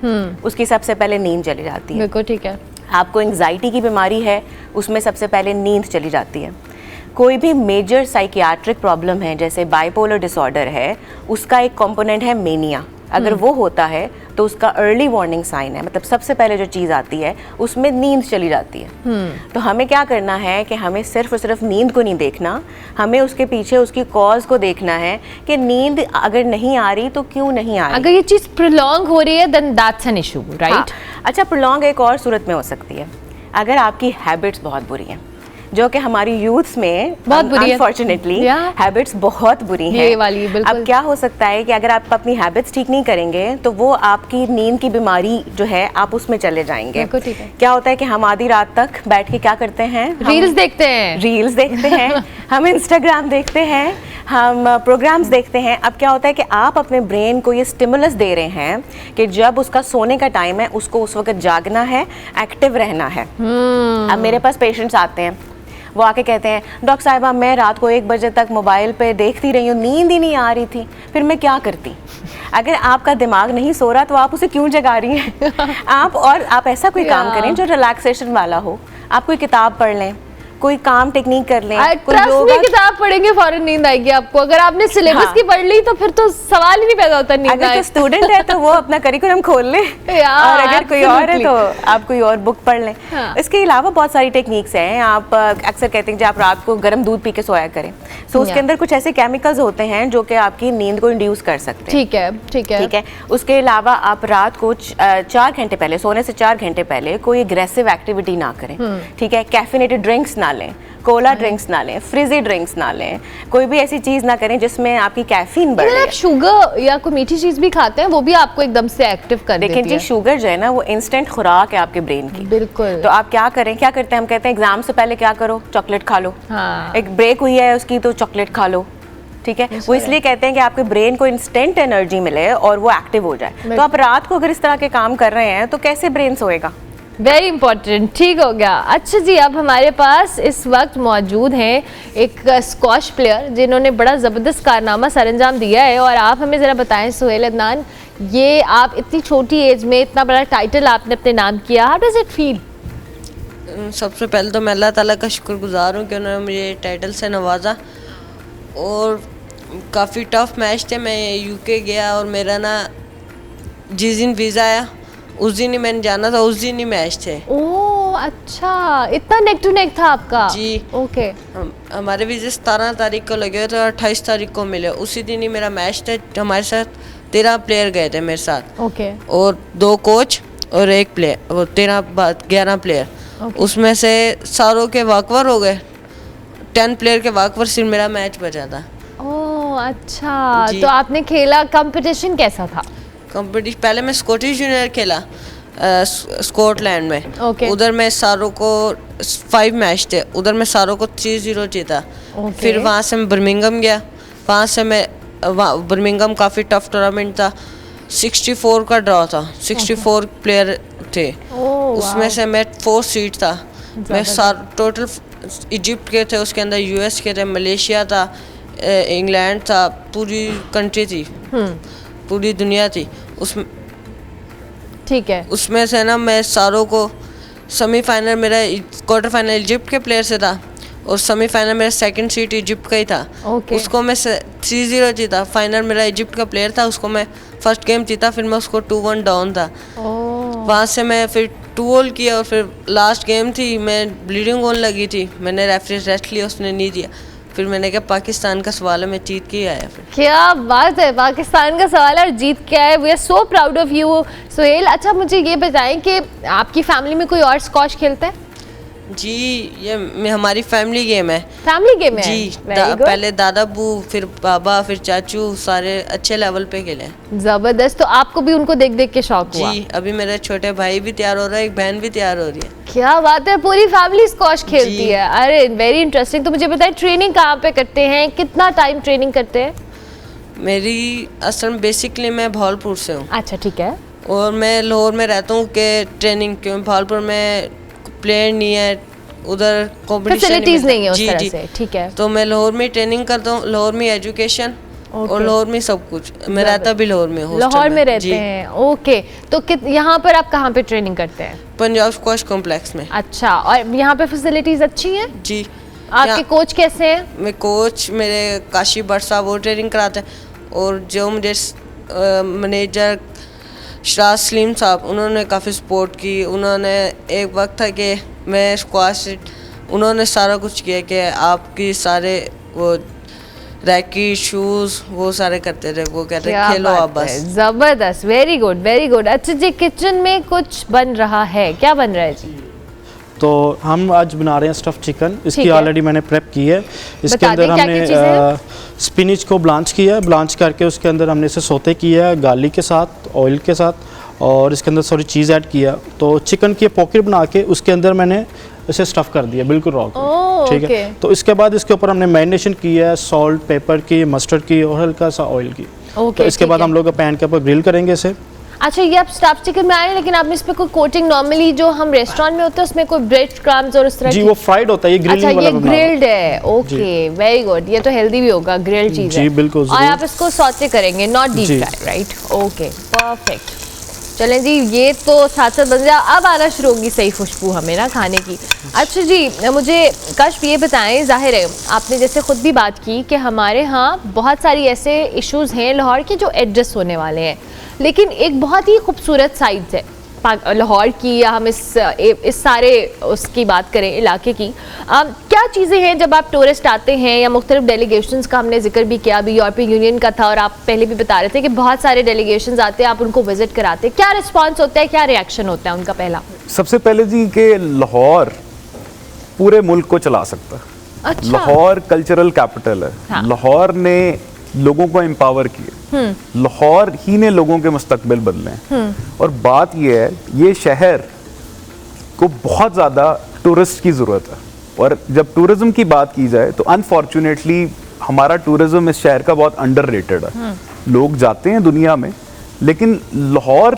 उसकी सबसे पहले नींद चली जाती है। बिल्कुल ठीक है। आपको एंग्जाइटी की बीमारी है, उसमें सबसे पहले नींद चली जाती है। कोई भी मेजर साइकियाट्रिक प्रॉब्लम है, जैसे बाइपोलर डिसऑर्डर है, उसका एक कंपोनेंट है मेनिया। अगर वो होता है तो उसका अर्ली वार्निंग साइन है, मतलब सबसे पहले जो चीज़ आती है उसमें नींद चली जाती है। तो हमें क्या करना है कि हमें सिर्फ और सिर्फ नींद को नहीं देखना, हमें उसके पीछे उसकी कॉज को देखना है कि नींद अगर नहीं आ रही तो क्यों नहीं आ रही। अगर ये चीज़ प्रोलॉन्ग हो रही है then that's an issue, right? अच्छा, प्रोलॉन्ग एक और सूरत में हो सकती है, अगर आपकी हैबिट्स बहुत बुरी हैं, जो कि हमारी यूथ्स में बहुत बुरी है, अनफॉर्चुनेटली हैबिट्स बहुत बुरी हैं। ये वाली बिल्कुल। अब क्या हो सकता है कि अगर आप अपनी हैबिट्स ठीक नहीं करेंगे तो वो आपकी नींद की बीमारी जो है आप उसमें चले जाएंगे। ठीक है। क्या होता है कि हम आधी रात तक बैठ के क्या करते हैं, रील्स देखते हैं, हम इंस्टाग्राम देखते हैं, हम प्रोग्राम्स देखते हैं। अब क्या होता है कि आप अपने ब्रेन को ये स्टिमुलस दे रहे हैं कि जब उसका सोने का टाइम है उसको उस वक्त जागना है, एक्टिव रहना है। अब मेरे पास पेशेंट्स आते हैं, वो आके कहते हैं, डॉक्टर साहिबा मैं रात को 1 बजे तक मोबाइल पे देखती रही हूँ, नींद ही नहीं आ रही थी, फिर मैं क्या करती। अगर आपका दिमाग नहीं सो रहा तो आप उसे क्यों जगा रही हैं? आप ऐसा कोई काम करें जो रिलैक्सेशन वाला हो। आप कोई किताब पढ़ लें, कोई काम टेक्निक कर लें, कोई ट्रस्ट योगा में किताब पढ़ेंगे फौरन नींद आएगी आपको। अगर आपने सिलेबस हाँ। की पढ़ ली तो फिर तो सवाल ही नहीं पैदा होता नींद अगर आए। तो स्टूडेंट है तो वो अपना करिकुलम खोल ले और अगर कोई और है तो आप कोई और बुक पढ़ लें। हाँ। इसके अलावा बहुत सारी टेक्निक्स हैं। आप अक्सर कहते हैं कि आप रात को गर्म दूध पी के सोया करें, सो उसके अंदर कुछ ऐसे केमिकल्स होते हैं जो कि आपकी नींद को इंड्यूस कर सकते हैं। ठीक है, ठीक है, ठीक है। उसके अलावा आप रात को 4 घंटे पहले, सोने से 4 घंटे पहले कोई एग्रेसिव एक्टिविटी ना करें। ठीक है। कैफिनेटेड ड्रिंक्स ना लें, कोला ड्रिंक्स ना लें, फ्रिजी ड्रिंक्स ना लें, कोई भी ऐसी चीज़ ना करें जिसमें आपकी कैफीन बढ़ रही है। आप शुगर या कोई मीठी चीज़ भी खाते हैं वो भी आपको एकदम से एक्टिव कर देती है। देखिए जी, शुगर जो है ना वो इंस्टेंट खुराक है आपके ब्रेन की। बिल्कुल। तो आप क्या करें, क्या करते हैं, हम कहते हैं एग्जाम से पहले क्या करो, चॉकलेट खा लो। हाँ। एक ब्रेक हुई है उसकी तो चॉकलेट खा लो। ठीक है। वो इसलिए कहते हैं कि आपके ब्रेन को इंस्टेंट एनर्जी मिले और वो एक्टिव हो जाए। तो आप रात को अगर इस तरह के काम कर रहे हैं तो कैसे ब्रेन सोएगा? वेरी इंपॉर्टेंट, ठीक हो गया। अच्छा जी, अब हमारे पास इस वक्त मौजूद हैं एक स्क्वॉश प्लेयर जिन्होंने बड़ा ज़बरदस्त कारनामा सरअंजाम दिया है, और आप हमें ज़रा बताएं सुहेल अदनान, ये आप इतनी छोटी एज में इतना बड़ा टाइटल आपने अपने नाम किया, हाउ डज इट फील? सबसे पहले तो मैं अल्लाह ताला का शुक्रगुजार हूँ कि उन्होंने मुझे टाइटल से नवाजा, और काफ़ी टफ मैच थे। मैं यूके गया और मेरा ना जिस दिन वीज़ा आया उस दिन ही मैंने जाना था, उस दिन ही मैच थे। ओह अच्छा, इतना नेक टू नेक था आपका? जी। ओके। हमारे वीज़े 17 तारीख को लगे हुए थे और 28 तारीख को मिले, उसी दिन ही मेरा मैच था। हमारे साथ 13 प्लेयर गए थे मेरे साथ। ओके। और 2 कोच और 1 प्लेयर, वो 11 प्लेयर। उसमें से सारों के वाकवर हो गए, 10 प्लेयर के वाकवर, सिर्फ मेरा मैच बचा था। ओह अच्छा, तो आपने खेला, कंपटीशन कैसा था? कंपटीशन पहले मैं स्कॉटिश जूनियर खेला स्कॉटलैंड में। उधर मैं सारों को 5 मैच थे, उधर मैं सारों को 3-0 जीता। फिर वहाँ से मैं बर्मिंघम गया, वहाँ से मैं बर्मिंघम काफ़ी टफ टूर्नामेंट था, 64 का ड्रॉ था, 64 प्लेयर थे। उसमें से मैं 4th सीड था। मैं टोटल इजिप्ट के थे, उसके अंदर US के थे, मलेशिया था, इंग्लैंड था, पूरी कंट्री थी, पूरी दुनिया थी उसमें। ठीक है। उसमें से ना मैं सारों को सेमीफाइनल, मेरा क्वार्टर फाइनल इजिप्ट के प्लेयर से था और सेमीफाइनल मेरा 2nd सीट इजिप्ट का ही था। उसको मैं 3-0 जीता। फाइनल मेरा इजिप्ट का प्लेयर था, उसको मैं फर्स्ट गेम जीता, फिर मैं उसको 2-1 डाउन था। वहाँ से मैं फिर 2-2 किया और फिर लास्ट गेम थी, मैं ब्लीडिंग होने लगी थी, मैंने रेफरी रेस्ट लिया, उसने नहीं दिया। फिर मैंने कहा पाकिस्तान का सवाल है, मैं जीत के आया। फिर क्या बात है, पाकिस्तान का सवाल है और जीत के आए। We are so proud of you Suhail. अच्छा मुझे ये बताएं कि आपकी फैमिली में कोई और स्क्वॉश खेलता है? जी, ये हमारी फैमिली गेम है। फैमिली गेम है जी। पहले दादा बू, फिर पापा, फिर चाचू, सारे अच्छे लेवल पे खेले। जबरदस्त। तो आपको भी उनको देख देख के शौक हुआ? जी, अभी मेरा छोटे भाई भी तैयार हो रहा है, एक बहन भी तैयार हो रही है। क्या बात है, पूरी फैमिली स्क्वॉश खेलती है। अरे वेरी इंटरेस्टिंग। तो मुझे बताएं ट्रेनिंग कहाँ पे करते हैं, कितना टाइम ट्रेनिंग करते हैं? मेरी असल में बेसिकली मैं भावलपुर से हूँ। अच्छा ठीक है। और मैं लाहौर में रहता हूँ कि ट्रेनिंग, क्यों भावलपुर में प्लेयर नहीं है, उधर कॉम्पिटिशन फैसिलिटीज नहीं है उस तरह से। ठीक है। तो मैं लाहौर में ट्रेनिंग करता हूँ, लाहौर में एजुकेशन और लाहौर में सब कुछ। मैं रहता भी लाहौर में, लाहौर में रहते हैं। ओके। तो यहाँ पर आप कहाँ पे ट्रेनिंग करते हैं? पंजाब स्क्वॉश कॉम्प्लेक्स में। अच्छा, और यहाँ पे फैसिलिटीज अच्छी हैं? जी। आपके कोच कैसे हैं? मैं कोच मेरे काशी भट्ट साहब वो ट्रेनिंग कराते हैं, और जो मुझे मैनेजर शराज सलीम साहब, उन्होंने काफ़ी सपोर्ट की। उन्होंने एक वक्त था कि मैं स्क्वाश, उन्होंने सारा कुछ किया कि आपकी सारे वो रैकी शूज़ वो सारे करते थे, वो कहते खेलो आप बस। ज़बरदस्त, वेरी गुड वेरी गुड। अच्छा जी, किचन में कुछ बन रहा है, क्या बन रहा है जी? तो हम आज बना रहे हैं स्टफ़ चिकन। इसकी ऑलरेडी मैंने प्रेप की है। इसके अंदर हमने स्पिनिच को ब्लांच किया है, ब्लांच करके उसके अंदर हमने इसे सोते किया है गार्लिक के साथ, ऑयल के साथ, और इसके अंदर थोड़ी चीज़ ऐड किया। तो चिकन की पॉकेट बना के उसके अंदर मैंने इसे स्टफ़ कर दिया बिल्कुल रॉ। ठीक है। तो इसके बाद इसके ऊपर हमने मैरिनेशन की है सॉल्ट, पेपर की, मस्टर्ड की और हल्का सा ऑयल की। तो इसके बाद हम लोग पैन के ऊपर ग्रिल करेंगे इसे। अच्छा, ये आप स्टफ़ चिकन में आए, लेकिन आपने इस पे कोई कोटिंग नॉर्मली जो हम रेस्टोरेंट में होते हैं उसमें कोई ब्रेड क्रम्स और उस तरह जी, वो फ्राइड होता है, ये ग्रिलिंग वाला। अच्छा, ये ग्रिल्ड है। Okay, very good. ये तो हेल्दी भी होगा, ग्रिल्ड चीज़ है। जी बिल्कुल। और आप इसको सॉटे करेंगे, not deep fry, right? Okay, perfect. चलें जी, ये तो साथ साथ बन जाए, अब आना शुरू होगी सही खुशबू हमें ना खाने की। अच्छा जी, मुझे कश्फ ये बताएं, जाहिर है आपने जैसे ख़ुद भी बात की कि हमारे यहाँ बहुत सारी ऐसे इश्यूज़ हैं लाहौर के जो एडजस्ट होने वाले हैं, लेकिन एक बहुत ही खूबसूरत साइड है लाहौर की, या हम इस सारे उसकी बात करें इलाके की, क्या चीज़ें हैं जब आप टूरिस्ट आते हैं या मुख्तलिफ डेलीगेशंस का हमने जिक्र भी किया, अभी यूरोपियन यूनियन का था और आप पहले भी बता रहे थे कि बहुत सारे डेलीगेशंस आते हैं, आप उनको विजिट कराते हैं, क्या रिस्पांस होता है, क्या रिएक्शन होता है उनका? पहला सबसे पहले जी कि लाहौर पूरे मुल्क को चला सकता है। अच्छा। लाहौर कल्चरल कैपिटल है। हाँ। लाहौर ने लोगों को एम्पावर किया, लाहौर ही ने लोगों के मुस्तकबिल बदले हैं। और बात यह है, ये शहर को बहुत ज़्यादा टूरिस्ट की ज़रूरत है, और जब टूरिज़्म की बात की जाए तो अनफॉर्चुनेटली हमारा टूरिज़्म इस शहर का बहुत अंडररेटेड है। लोग जाते हैं दुनिया में, लेकिन लाहौर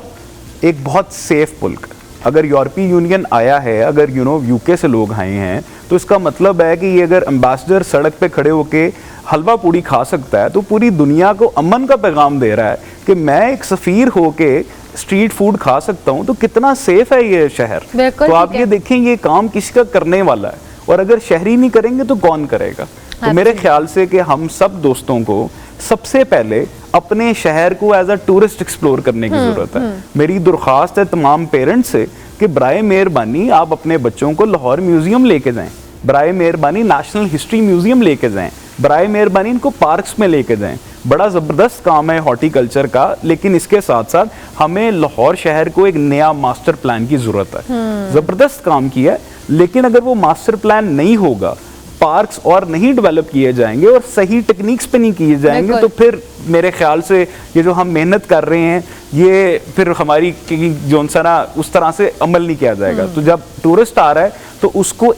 एक बहुत सेफ मुल्क है। अगर यूरोपीय यूनियन आया है, अगर यूके से लोग आए हैं, तो इसका मतलब है कि ये अगर एम्बेसडर सड़क पे खड़े होके हलवा पूड़ी खा सकता है, तो पूरी दुनिया को अमन का पैगाम दे रहा है कि मैं एक सफ़ीर होके स्ट्रीट फूड खा सकता हूँ, तो कितना सेफ है ये शहर। तो आप ये देखें, ये काम किसी का करने वाला है, और अगर शहरी नहीं करेंगे तो कौन करेगा? तो मेरे ख्याल से कि हम सब दोस्तों को सबसे पहले अपने शहर को एज अ टूरिस्ट एक्सप्लोर करने की ज़रूरत है। मेरी दरख्वास्त है तमाम पेरेंट्स से कि बराए मेहरबानी आप अपने बच्चों को लाहौर म्यूज़ियम लेके जाएं, बराए मेहरबानी नेशनल हिस्ट्री म्यूज़ियम लेके जाएं, बराए मेहरबानी इनको पार्क्स में लेके जाएं। बड़ा ज़बरदस्त काम है हॉर्टिकल्चर का, लेकिन इसके साथ साथ हमें लाहौर शहर को एक नया मास्टर प्लान की ज़रूरत है। ज़बरदस्त काम किया है, लेकिन अगर वो मास्टर प्लान नहीं होगा, पार्क्स और नहीं डेवलप किए जाएंगे और सही टेक्निक्स पे नहीं किए जाएंगे, तो फिर मेरे ख्याल से ये जो हम मेहनत कर रहे हैं, ये फिर हमारी जो उस तरह से अमल नहीं किया जाएगा। तो जब टूरिस्ट आ रहा है तो उसको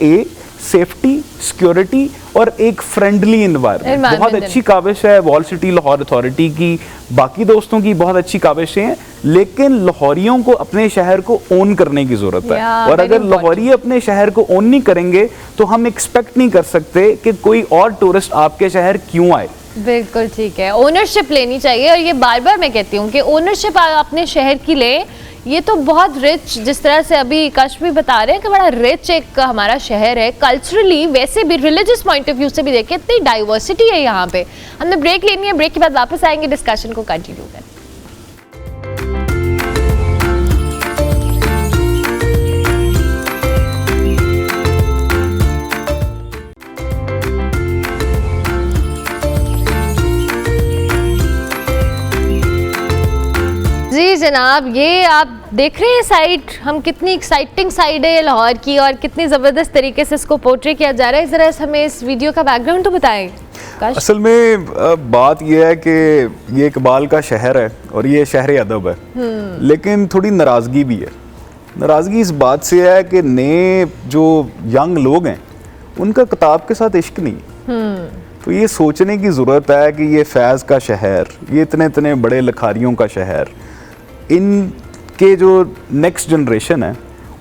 सेफ्टी, सिक्योरिटी और एक फ्रेंडली एनवायरनमेंट, बहुत अच्छी काविश है वॉल सिटी लाहौर अथॉरिटी की, बाकी दोस्तों की बहुत अच्छी काविशें हैं, लेकिन लाहौरियों को अपने शहर को ओन करने की जरूरत है। और अगर लाहौरी अपने शहर को ओन नहीं करेंगे तो हम एक्सपेक्ट नहीं कर सकते कि कोई और टूरिस्ट आपके शहर क्यों आए। बिल्कुल ठीक है, ओनरशिप लेनी चाहिए, और ये बार बार मैं कहती हूँ कि ओनरशिप अपने शहर की ले। ये तो बहुत रिच, जिस तरह से अभी कश्फ भी बता रहे हैं कि बड़ा रिच एक हमारा शहर है कल्चरली, वैसे भी रिलीजियस पॉइंट ऑफ व्यू से भी देखें इतनी डाइवर्सिटी है यहाँ पे। हमने ब्रेक लेनी है, ब्रेक के बाद वापस आएंगे, डिस्कशन को कंटिन्यू करें। जी जनाब, ये आप देख रहे हैं साइड, हम कितनी एक्साइटिंग साइड है लाहौर की और कितनी ज़बरदस्त तरीके से इसको पोर्ट्रे किया जा रहा है। ज़रा हमें इस वीडियो का बैकग्राउंड तो बताएं। असल में बात यह है कि ये इकबाल का शहर है और ये शहर अदब है, लेकिन थोड़ी नाराज़गी भी है। नाराज़गी इस बात से है कि नए जो यंग लोग हैं उनका किताब के साथ इश्क नहीं। तो ये सोचने की ज़रूरत है कि ये फैज़ का शहर, ये इतने इतने बड़े लखारियों का शहर, इनके जो नेक्स्ट जनरेशन है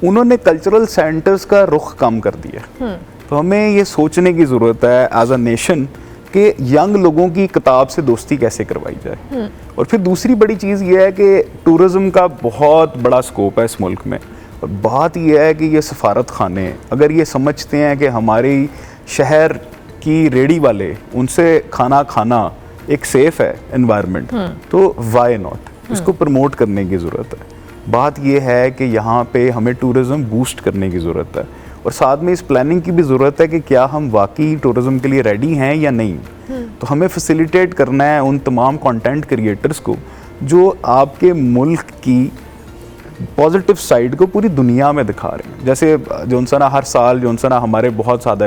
उन्होंने कल्चरल सेंटर्स का रुख कम कर दिया। तो हमें ये सोचने की ज़रूरत है एज अ नेशन कि यंग लोगों की किताब से दोस्ती कैसे करवाई जाए। और फिर दूसरी बड़ी चीज़ ये है कि टूरिज़्म का बहुत बड़ा स्कोप है इस मुल्क में, और बात यह है कि ये सफारत खाने अगर ये समझते हैं कि हमारे शहर की रेडी वाले उनसे खाना खाना एक सेफ़ है एनवायरनमेंट, तो वाई नॉट, इसको प्रमोट करने की ज़रूरत है। बात यह है कि यहाँ पे हमें टूरिज़्म बूस्ट करने की ज़रूरत है, और साथ में इस प्लानिंग की भी ज़रूरत है कि क्या हम वाकई टूरिज़्म के लिए रेडी हैं या नहीं। तो हमें फैसिलिटेट करना है उन तमाम कंटेंट क्रिएटर्स को जो आपके मुल्क की पॉजिटिव साइड को पूरी दुनिया में दिखा रहे हैं। जैसे जोनसना हर साल जोनसना हमारे बहुत ज़्यादा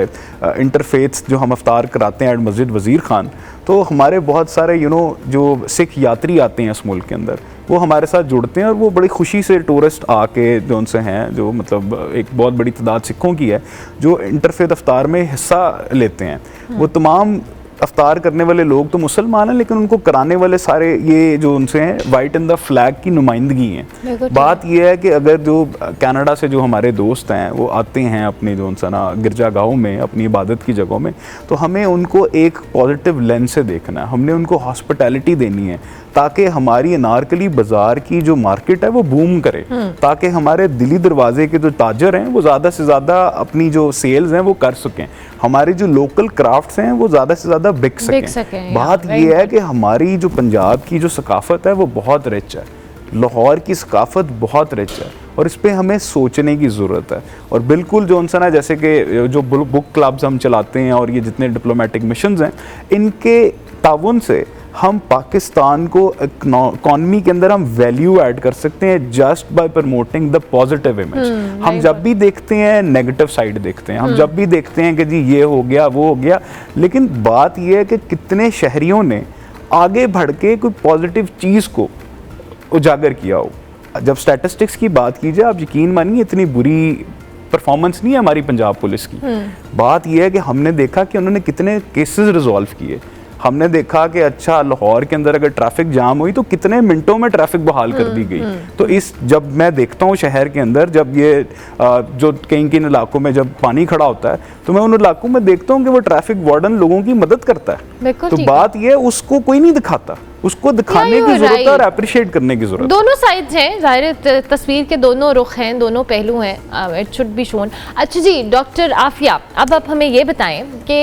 इंटरफेथ्स जो हम अफ्तार कराते हैं एट मस्जिद वज़ीर खान, तो हमारे बहुत सारे जो सिख यात्री आते हैं इस मुल्क के अंदर, वो हमारे साथ जुड़ते हैं और वो बड़ी खुशी से टूरिस्ट आके जो उनसे हैं, जो मतलब एक बहुत बड़ी तादाद सिखों की है जो इंटरफेथ अफ्तार में हिस्सा लेते हैं, वो तमाम अफ्तार करने वाले लोग तो मुसलमान हैं, लेकिन उनको कराने वाले सारे ये जो उनसे हैं वाइट इन द फ्लैग की नुमाइंदगी हैं। बात ये है कि अगर जो कनाडा से जो हमारे दोस्त हैं वो आते हैं अपनी जो उनसे ना गिरजागाहों में, अपनी इबादत की जगहों में, तो हमें उनको एक पॉजिटिव लेंस से देखना है। हमने उनको हॉस्पिटैलिटी देनी है ताकि हमारी अनारकली बाज़ार की जो मार्केट है वो बूम करे, ताकि हमारे दिली दरवाजे के जो ताजर हैं वो ज़्यादा से ज़्यादा अपनी जो सेल्स हैं वो कर सकें, हमारे जो लोकल क्राफ्ट्स हैं वो ज़्यादा से ज़्यादा बिक सकें। बात ये है कि हमारी जो पंजाब की जो सकाफ़त है वो बहुत रिच है, लाहौर की सकाफ़त बहुत रिच है और इस पर हमें सोचने की ज़रूरत है। और बिल्कुल जो उनसे ना जैसे कि जो बुक क्लब्स हम चलाते हैं और ये जितने डिप्लोमेटिक मिशंस हैं, इनके ताउन से हम पाकिस्तान को इकॉनमी के अंदर हम वैल्यू ऐड कर सकते हैं just by promoting the positive image. हम जब भी देखते हैं नेगेटिव साइड देखते हैं, हम जब भी देखते हैं कि जी ये हो गया वो हो गया, लेकिन बात ये है कि कितने शहरियों ने आगे बढ़ के कोई पॉजिटिव चीज़ को उजागर किया हो। जब स्टैटिस्टिक्स की बात की जाए, आप यकीन मानिए इतनी बुरी परफॉर्मेंस नहीं है हमारी पंजाब पुलिस की। बात यह है कि हमने देखा कि उन्होंने कितने केसेस रिजॉल्व किए। हमने देखा कि अच्छा लाहौर के अंदर अगर ट्रैफिक जाम हुई तो कितने मिनटों में ट्रैफिक बहाल कर दी गई। तो इस जब मैं देखता हूँ शहर के अंदर जब ये जो कहीं किन इलाकों में जब पानी खड़ा होता है तो मैं उन इलाकों में देखता हूँ कि वो ट्रैफिक वार्डन लोगों की मदद करता है। तो बात ये उसको कोई नहीं दिखाता, उसको दिखाने की जरूरत है और अप्रिशिएट करने की जरूरत है। दोनों साइड्स हैं, जाहिर तस्वीर के दोनों रुख हैं, दोनों पहलू हैं, इट शुड बी शोन। अच्छा जी डॉक्टर आफिया, अब आप हमें ये बताएं कि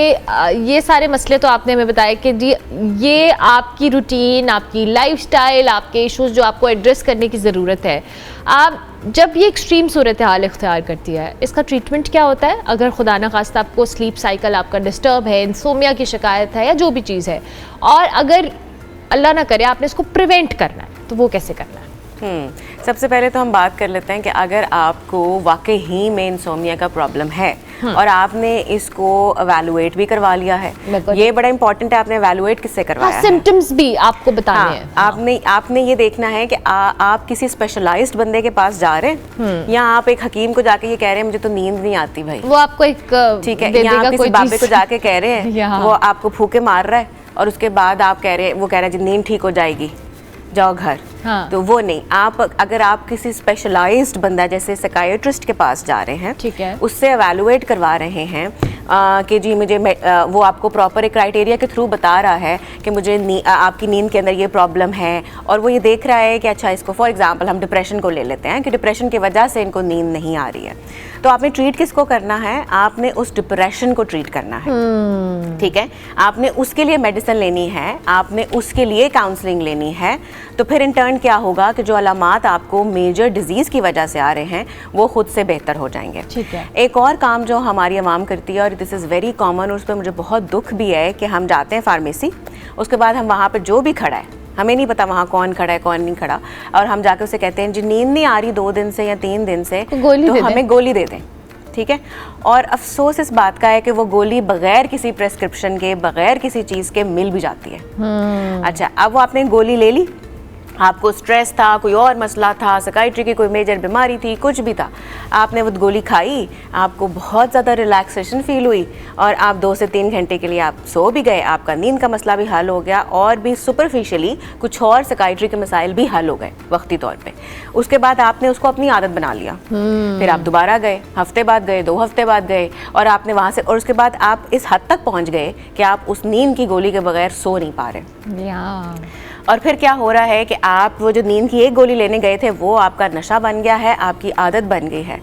ये सारे मसले तो आपने हमें बताया कि जी ये आपकी रूटीन, आपकी लाइफस्टाइल, आपके इश्यूज जो आपको एड्रेस करने की ज़रूरत है। आप जब ये एक्सट्रीम सूरत हाल इख्तियार करती है, इसका ट्रीटमेंट क्या होता है? अगर खुदा न खास्ता आपको स्लीप साइकिल आपका डिस्टर्ब है, इंसोमिया की शिकायत है या जो भी चीज़ है, और अगर अल्लाह ना करे आपने इसको प्रिवेंट करना है तो वो कैसे करना है? सबसे पहले तो हम बात कर लेते हैं कि अगर आपको वाकई ही में इंसोमिया का प्रॉब्लम है और आपने इसको एवेलुएट भी करवा लिया है, ये बड़ा इंपॉर्टेंट है, आपने एवेलुएट किससे करवाया है? सिम्टम्स भी आपको बताने हैं। आपने ये देखना है कि आप किसी स्पेशलाइज्ड बंदे के पास जा रहे हैं या आप एक हकीम को जाके ये कह रहे हैं मुझे तो नींद नहीं आती भाई, वो आपको एक ठीक है, या आप किसी बाबे को जाके कह रहे हैं वो आपको फूके मार रहा है और उसके बाद आप कह रहे हैं, वो कह रहा है जी नींद ठीक हो जाएगी जाओ घर। तो वो नहीं, आप अगर आप किसी स्पेशलाइज्ड बंदा जैसे साइकियाट्रिस्ट के पास जा रहे हैं, ठीक है, उससे एवेलुएट करवा रहे हैं कि जी मुझे वो आपको प्रॉपर एक क्राइटेरिया के थ्रू बता रहा है कि मुझे आपकी नींद के अंदर ये प्रॉब्लम है, और वो ये देख रहा है कि अच्छा इसको फॉर एग्जांपल हम डिप्रेशन को ले लेते हैं कि डिप्रेशन की वजह से इनको नींद नहीं आ रही है, तो आपने ट्रीट किसको करना है? आपने उस डिप्रेशन को ट्रीट करना है, ठीक है, आपने उसके लिए मेडिसिन लेनी है, आपने उसके लिए काउंसलिंग लेनी है। तो फिर इन टर्न क्या होगा कि जो अलामात आपको मेजर डिजीज़ की वजह से आ रहे हैं वो खुद से बेहतर हो जाएंगे। ठीक है। एक और काम जो हमारी आवाम करती है और दिस इज़ वेरी कॉमन, और उस पर मुझे बहुत दुख भी है कि हम जाते हैं फार्मेसी, उसके बाद हम वहाँ पर जो भी खड़ा है, हमें नहीं पता वहाँ कौन खड़ा है कौन नहीं खड़ा, और हम जाके उसे कहते हैं जी नींद नहीं आ रही 2 दिन से या 3 दिन से, तो हमें गोली दे दें, ठीक है। और अफसोस इस बात का है कि वो गोली बगैर किसी प्रेस्क्रिप्शन के, बगैर किसी चीज़ के मिल भी जाती है। अच्छा, अब वो आपने गोली ले ली, आपको स्ट्रेस था, कोई और मसला था, साइकियाट्री की कोई मेजर बीमारी थी, कुछ भी था, आपने वो गोली खाई, आपको बहुत ज़्यादा रिलैक्सेशन फील हुई और आप 2 से 3 घंटे के लिए आप सो भी गए, आपका नींद का मसला भी हल हो गया और भी सुपरफिशियली कुछ और साइकियाट्री के मसाइल भी हल हो गए वक्ती तौर पे। उसके बाद आपने उसको अपनी आदत बना लिया, फिर आप दोबारा गए, हफ्ते बाद गए, 2 हफ्ते बाद गए, और आपने वहाँ से, और उसके बाद आप इस हद तक पहुँच गए कि आप उस नींद की गोली के बगैर सो नहीं पा रहे। और फिर क्या हो रहा है कि आप वो जो नींद की एक गोली लेने गए थे वो आपका नशा बन गया है, आपकी आदत बन गई है,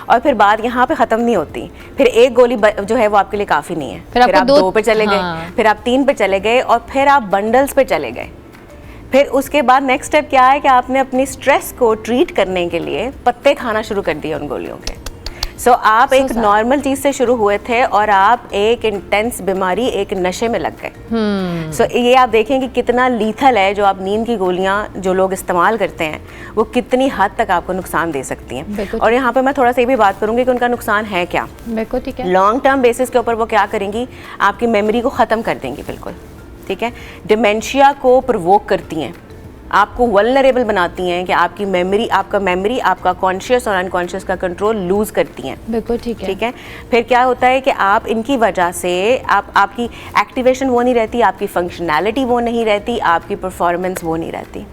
और फिर बात यहाँ पे ख़त्म नहीं होती, फिर एक गोली जो है वो आपके लिए काफ़ी नहीं है, फिर आप 2 पे चले गए, फिर आप 3 पे चले गए, और फिर आप बंडल्स पे चले गए। फिर उसके बाद नेक्स्ट स्टेप क्या है कि आपने अपनी स्ट्रेस को ट्रीट करने के लिए पत्ते खाना शुरू कर दिए उन गोलियों के। सो आप एक नॉर्मल चीज़ से शुरू हुए थे और आप एक इंटेंस बीमारी, एक नशे में लग गए। सो ये आप देखें कि कितना लीथल है जो आप नींद की गोलियां जो लोग इस्तेमाल करते हैं वो कितनी हद तक आपको नुकसान दे सकती हैं। और यहाँ पे मैं थोड़ा सा ये भी बात करूँगी कि उनका नुकसान है क्या। ठीक है, लॉन्ग टर्म बेसिस के ऊपर वो क्या करेंगी, आपकी मेमोरी को ख़त्म कर देंगी बिल्कुल, ठीक है, डिमेंशिया को प्रोवोक करती हैं, आपको वल्नरेबल बनाती हैं कि आपकी मेमोरी, आपका कॉन्शियस और अनकॉन्शियस का कंट्रोल लूज़ करती हैं। बिल्कुल ठीक है। फिर क्या होता है कि आप इनकी वजह से आपकी एक्टिवेशन वो नहीं रहती, आपकी फंक्शनैलिटी वो नहीं रहती, आपकी परफॉर्मेंस वो नहीं रहती।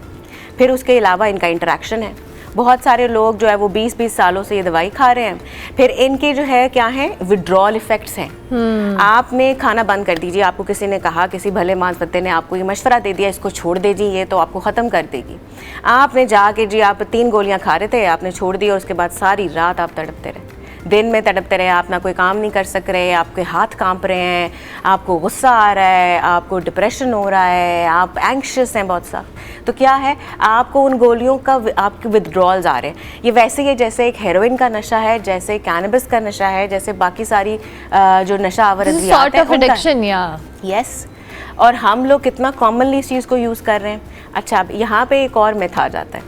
फिर उसके अलावा इनका इंटरेक्शन है। बहुत सारे लोग जो है वो 20-20 सालों से ये दवाई खा रहे हैं, फिर इनके जो है क्या है, विड्रॉल इफेक्ट्स हैं। आपने खाना बंद कर दीजिए, आपको किसी ने कहा, किसी भले मांसपत्ते ने आपको ये मशवरा दे दिया इसको छोड़ दीजिए, ये तो आपको ख़त्म कर देगी। आपने जाके जी आप 3 गोलियां खा रहे थे, आपने छोड़ दी और उसके बाद सारी रात आप तड़पते रहे, दिन में तड़पते रहे, आप ना कोई काम नहीं कर सक रहे, आपके हाथ कांप रहे हैं, आपको गुस्सा आ रहा है, आपको डिप्रेशन हो रहा है, आप एंग्शियस हैं बहुत सा। तो क्या है, आपको उन गोलियों का आपके विथड्रॉल्स आ रहे हैं। ये वैसे ही जैसे एक हेरोइन का नशा है, जैसे कैनबिस का नशा है, जैसे बाकी सारी जो नशा आवर अद्वियात है उनका। यस, और हम लोग कितना कॉमनली इस चीज़ को यूज़ कर रहे हैं। अच्छा, अब यहाँ पे एक और मिथ आ जाता है,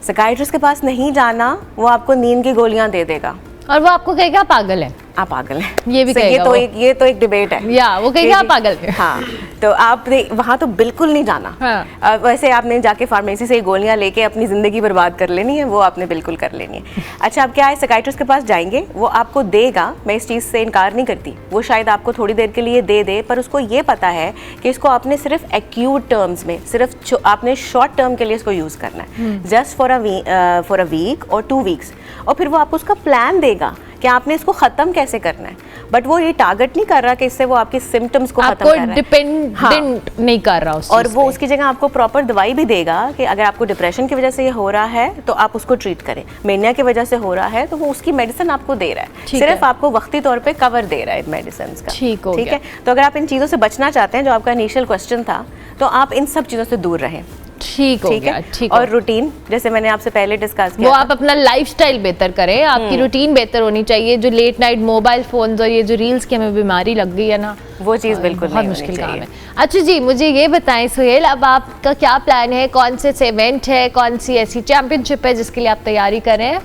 साइकियाट्रिस्ट के पास नहीं जाना, वो आपको नींद की गोलियाँ दे देगा और वो आपको कहेगा पागल है, आप पागल हैं, ये भी कहेगा। ये तो एक डिबेट है, या वो कहेगा आप पागल है। हाँ, तो आपने वहाँ तो बिल्कुल नहीं जाना। हाँ। वैसे आपने जाके फार्मेसी से गोलियाँ लेके अपनी ज़िंदगी बर्बाद कर लेनी है, वो आपने बिल्कुल कर लेनी है। अच्छा, अब क्या है, साइकियाट्रिस्ट के पास जाएंगे, वो आपको देगा, मैं इस चीज़ से इनकार नहीं करती, वो शायद आपको थोड़ी देर के लिए दे, पर उसको ये पता है कि इसको आपने सिर्फ एक्यूट टर्म्स में, सिर्फ आपने शॉर्ट टर्म के लिए इसको यूज़ करना है, जस्ट फॉर अ वीक और 2 वीक्स, और फिर वो आपको उसका प्लान देगा कि आपने इसको ख़त्म कैसे करना है। बट वो ये टारगेट नहीं कर रहा कि इससे वो आपके सिम्टम्स को ख़त्म कर रहा है, डिपेंडेंट नहीं कर रहा उस और वो उसकी जगह आपको प्रॉपर दवाई भी देगा कि अगर आपको डिप्रेशन की वजह से ये हो रहा है तो आप उसको ट्रीट करें, मेनिया की वजह से हो रहा है तो वो उसकी मेडिसिन आपको दे रहा है, सिर्फ आपको वक्ती तौर पे कवर दे रहा है मेडिसिन का। ठीक है, तो अगर आप इन चीज़ों से बचना चाहते हैं, जो आपका इनिशियल क्वेश्चन था, तो आप इन सब चीज़ों से दूर रहें। ठीक है। और रूटीन, जैसे मैंने आपसे पहले डिस्कस किया, वो आप अपना लाइफस्टाइल बेहतर करें, आपकी रूटीन बेहतर होनी चाहिए। जो लेट नाइट मोबाइल फोन्स और ये जो रील्स की हमें बीमारी लग गई है ना, वो चीज़ बिल्कुल बहुत मुश्किल काम है। अच्छा जी, मुझे ये बताएं सुहेल, अब आपका क्या प्लान है, कौन से इवेंट है, कौन सी ऐसी चैंपियनशिप है जिसके लिए आप तैयारी कर रहे हैं?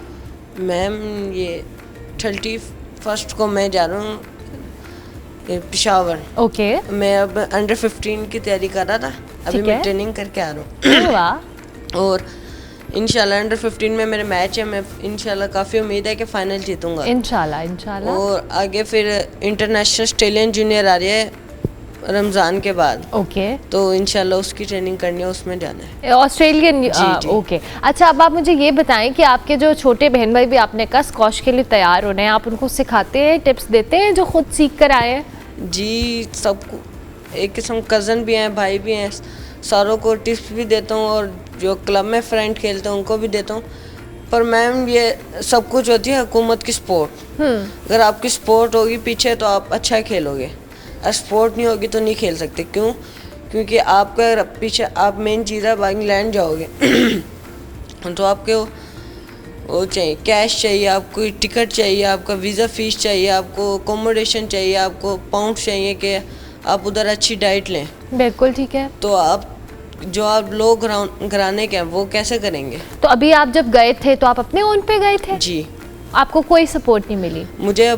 मैम, ये 31 को मैं जा रहा हूँ पेशावर। ओके। मैं अब अंडर 15 की तैयारी कर रहा था, अभी मैं ट्रेनिंग करके आ रहा हूँ। वाह। और इंशाल्लाह अंडर 15 में मेरे मैच है, मैं इंशाल्लाह काफ़ी उम्मीद है कि फाइनल जीतूंगा इंशाल्लाह। और आगे फिर इंटरनेशनल ऑस्ट्रेलियन जूनियर आ रही है रमज़ान के बाद। ओके। तो इंशाल्लाह उसकी ट्रेनिंग करनी है, उसमें जाना है ऑस्ट्रेलियन। ओके। अच्छा, अब आप मुझे ये बताएं कि आपके जो छोटे बहन भाई भी आपने कहा स्क्वॉश के लिए तैयार होने हैं, आप उनको सिखाते हैं, टिप्स देते हैं जो खुद सीख कर आए हैं? जी, सबको, एक किस्म कज़न भी हैं, भाई भी हैं, सारों को टिप्स भी देता हूँ, और जो क्लब में फ्रेंड खेलते हैं उनको भी देता हूँ। पर मैम, ये सब कुछ होती है हुकूमत की सपोर्ट। अगर आपकी सपोर्ट होगी पीछे तो आप अच्छा खेलोगे, और सपोर्ट नहीं होगी तो नहीं खेल सकते। क्यों? क्योंकि आपका पीछे आप मेन चीज़ है, आप इंग्लैंड जाओगे तो आपको वो चाहिए, कैश चाहिए, आपको टिकट चाहिए, आपका वीज़ा फ़ीस चाहिए, आपको अकोमोडेशन चाहिए, आपको पाउंड चाहिए कि आप उधर अच्छी डाइट लें। बिल्कुल ठीक है। तो आप जो आप लोग घराने के हैं वो कैसे करेंगे? तो अभी आप जब गए थे तो आप अपने ओन पे गए थे? जी। आपको कोई सपोर्ट नहीं मिली? मुझे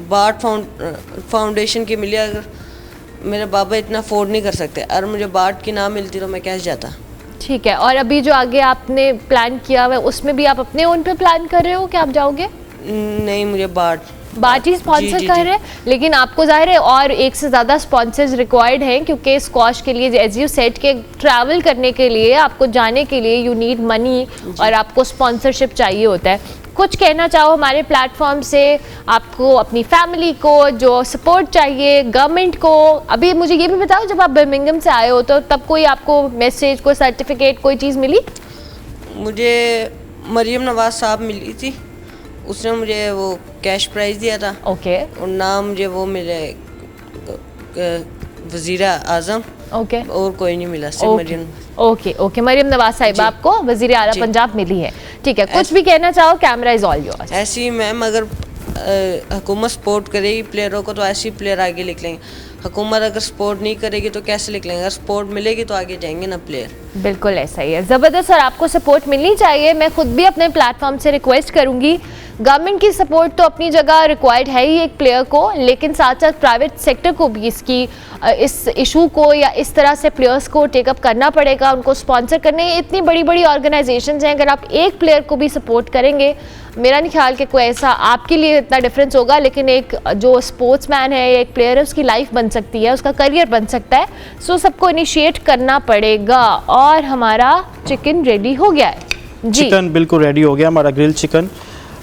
बार्ट फाउंडेशन की मिली। अगर मेरे बाबा इतना अफोर्ड नहीं कर सकते, अगर मुझे बार्ट की ना मिलती तो मैं कैसे जाता। ठीक है। और अभी जो आगे आपने प्लान किया हुआ है उसमें भी आप अपने ओन पे प्लान कर रहे हो कि आप जाओगे? नहीं, मुझे बार्ट ही स्पॉन्सर कर रहे हैं, लेकिन आपको जाहिर है और एक से ज़्यादा स्पॉन्सर्स रिक्वायर्ड हैं, क्योंकि स्क्वॉश के लिए एज यू सेड के ट्रैवल करने के लिए, आपको जाने के लिए यू नीड मनी और आपको स्पॉन्सरशिप चाहिए होता है। कुछ कहना चाहो हमारे प्लेटफॉर्म से, आपको अपनी फैमिली को जो सपोर्ट चाहिए, गवर्नमेंट को? अभी मुझे ये भी बताओ, जब आप बर्मिंघम से आए हो तो तब कोई आपको मैसेज, कोई सर्टिफिकेट, कोई चीज़ मिली? मुझे मरियम नवाज साहब मिली थी, उसने मुझे वो कैश प्राइज़ दिया था। ओके। और नाम मुझे वो मिले वज़ीर आज़म। ओके। और कोई नहीं मिला, सिर्फ मरियम। ओके, मरियम नवाज साहिबा आपको वज़ीर आला पंजाब मिली है। ठीक है, कुछ भी कहना चाहो, कैमरा इज ऑल योर्स। ऐसी मैम, अगर हुकूमत सपोर्ट करेगी प्लेयरों को तो ऐसे ही प्लेयर आगे निकलेंगे। हुकूमत अगर सपोर्ट नहीं करेगी तो कैसे निकलेंगे? अगर सपोर्ट मिलेगी तो आगे जाएंगे ना प्लेयर। बिल्कुल ऐसा ही है, ज़बरदस्त। और आपको सपोर्ट मिलनी चाहिए। मैं खुद भी अपने प्लेटफॉर्म से रिक्वेस्ट करूँगी, गवर्नमेंट की सपोर्ट तो अपनी जगह रिक्वायर्ड है ही एक प्लेयर को, लेकिन साथ साथ प्राइवेट सेक्टर को भी इस इशू को या इस तरह से प्लेयर्स को टेकअप करना पड़ेगा, उनको स्पॉन्सर करने। इतनी बड़ी बड़ी ऑर्गेनाइजेशंस हैं, अगर आप एक प्लेयर को भी सपोर्ट करेंगे, मेरा नहीं ख्याल कि कोई ऐसा आपके लिए इतना डिफरेंस होगा, लेकिन एक जो स्पोर्ट्समैन है, एक प्लेयर है, उसकी लाइफ बन सकती है, उसका करियर बन सकता है। सो सबको इनिशिएट करना पड़ेगा। और हमारा चिकन रेडी हो गया है जी। चिकन बिल्कुल रेडी हो गया हमारा ग्रिल चिकन।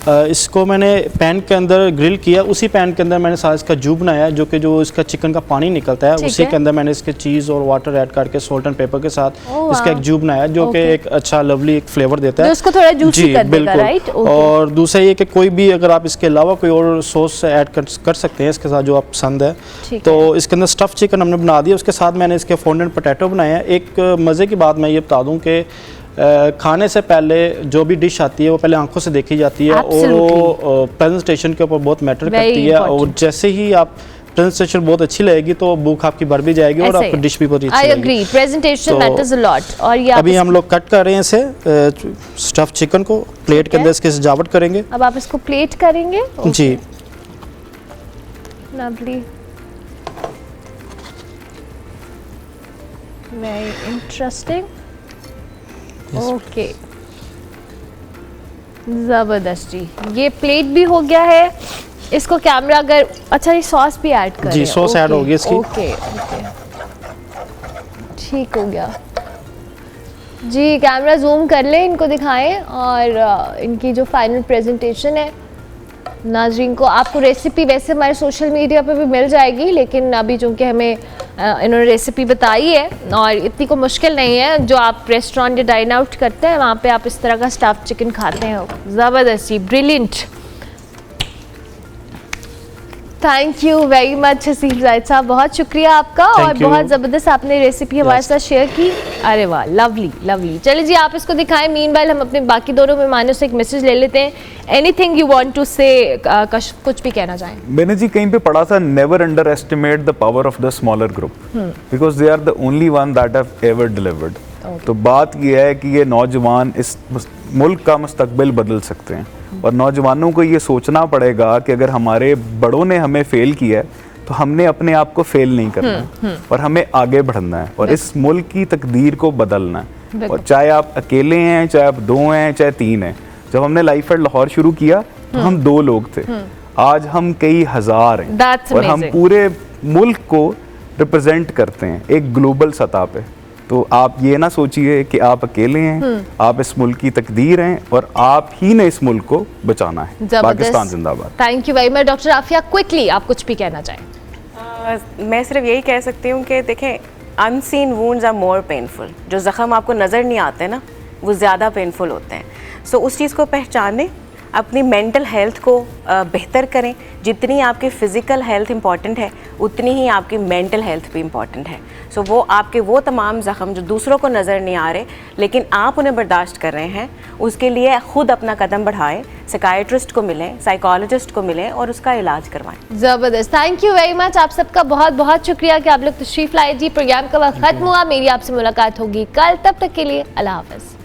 इसको मैंने पैन के अंदर ग्रिल किया, उसी पैन के अंदर मैंने सारा इसका जू बनाया, जो कि जो इसका चिकन का पानी निकलता है उसी के अंदर मैंने इसके चीज़ और वाटर ऐड करके सॉल्ट एंड पेपर के साथ इसका एक जू बनाया, जो कि एक अच्छा लवली एक फ्लेवर देता है, उसको थोड़ा जूसी कर देगा, राइट? और दूसरा ये कि कोई भी अगर आप इसके अलावा कोई और सॉस ऐड कर सकते हैं इसके साथ जो आप पसंद है। तो इसके अंदर स्टफ़ चिकन हमने बना दिया, उसके साथ मैंने इसके फोंडेंट पोटैटो बनाए हैं। एक मज़े की बात मैं ये बता दूँ कि खाने से पहले जो भी डिश आती है वो पहले आंखों से देखी जाती है और वो प्रेजेंटेशन के ऊपर बहुत मैटर करती है। और जैसे ही आप प्रेजेंटेशन बहुत अच्छी लगेगी तो भूख आपकी बढ़ भी जाएगी और आपकी डिश भी बहुत अच्छी लगेगी। I agree, presentation matters a lot। और ये अभी हम लोग कट कर रहे हैं इसे स्टफ चिकन को, प्लेट के अंदर इसकी सजावट करेंगे। अब आप इसको प्लेट करेंगे जी। Lovely, very interesting. ओके, जबरदस्त जी। ये प्लेट भी हो गया है। इसको कैमरा अगर अच्छा ये सॉस भी ऐड करें। जी सॉस ऐड हो गई इसकी। ओके ठीक हो गया जी। कैमरा जूम कर ले, इनको दिखाएं और इनकी जो फाइनल प्रेजेंटेशन है नाजरीन को। आपको रेसिपी वैसे हमारे सोशल मीडिया पे भी मिल जाएगी, लेकिन अभी चूँकि हमें इन्होंने रेसिपी बताई है और इतनी को मुश्किल नहीं है। जो आप रेस्टोरेंट या डाइन आउट करते हैं वहाँ पे आप इस तरह का स्टफ चिकन खाते हैं। ज़बरदस्ती, brilliant. Thank you very much Haseeb Zahid साहब, बहुत शुक्रिया आपका और बहुत ज़बरदस्त आपने रेसिपी हमारे साथ शेयर की। अरे वाह, लवली लवली। चलिए जी, आप इसको दिखाएं। मीनवाइल हम अपने बाकी दोनों मेहमानों से एक मैसेज ले लेते हैं। एनीथिंग यू वांट टू से, कुछ भी कहना चाहें? मैंने जी कहीं पे पढ़ा था, never underestimate the power of the smaller group, because they are the only one that have ever delivered. तो बात यह है कि ये नौजवान इस मुल्क का मुस्तकबिल बदल सकते हैं और नौजवानों को ये सोचना पड़ेगा कि अगर हमारे बड़ों ने हमें फेल किया है तो हमने अपने आप को फेल नहीं करना और हमें आगे बढ़ना है और इस मुल्क की तकदीर को बदलना है। और चाहे आप अकेले हैं, चाहे आप 2 हैं, चाहे 3 हैं। जब हमने लाइफ एट लाहौर शुरू किया तो हम 2 लोग थे, आज हम कई हज़ार हैं और हम पूरे मुल्क को रिप्रेजेंट करते हैं एक ग्लोबल सतह पे। तो आप ये ना सोचिए कि आप अकेले हैं, आप इस मुल्क की तकदीर हैं और आप ही ने इस मुल्क को बचाना है। पाकिस्तान जिंदाबाद। Thank you very much. Doctor Aafia, quickly आप कुछ भी कहना चाहें? मैं सिर्फ यही कह सकती हूँ कि देखें, unseen wounds are more painful. जो ज़ख़म आपको नज़र नहीं आते ना, वो ज़्यादा पेनफुल होते हैं। सो उस चीज़ को पहचानें, अपनी मेंटल हेल्थ को बेहतर करें। जितनी आपकी फ़िज़िकल हेल्थ इंपॉर्टेंट है उतनी ही आपकी मेंटल हेल्थ भी इंपॉर्टेंट है। सो वो आपके वो तमाम ज़ख़म जो दूसरों को नज़र नहीं आ रहे लेकिन आप उन्हें बर्दाश्त कर रहे हैं, उसके लिए ख़ुद अपना कदम बढ़ाएं, साइकियाट्रिस्ट को मिलें, साइकोलॉजिस्ट को मिलें और उसका इलाज करवाएं। ज़बरदस्त, थैंक यू वेरी मच। आप सबका बहुत बहुत शुक्रिया कि आप लोग तशरीफ़ लाए जी। प्रोग्राम का वक्त ख़त्म हुआ, मेरी आपसे मुलाकात होगी कल, तब तक के लिए अल्लाह हाफ़िज़।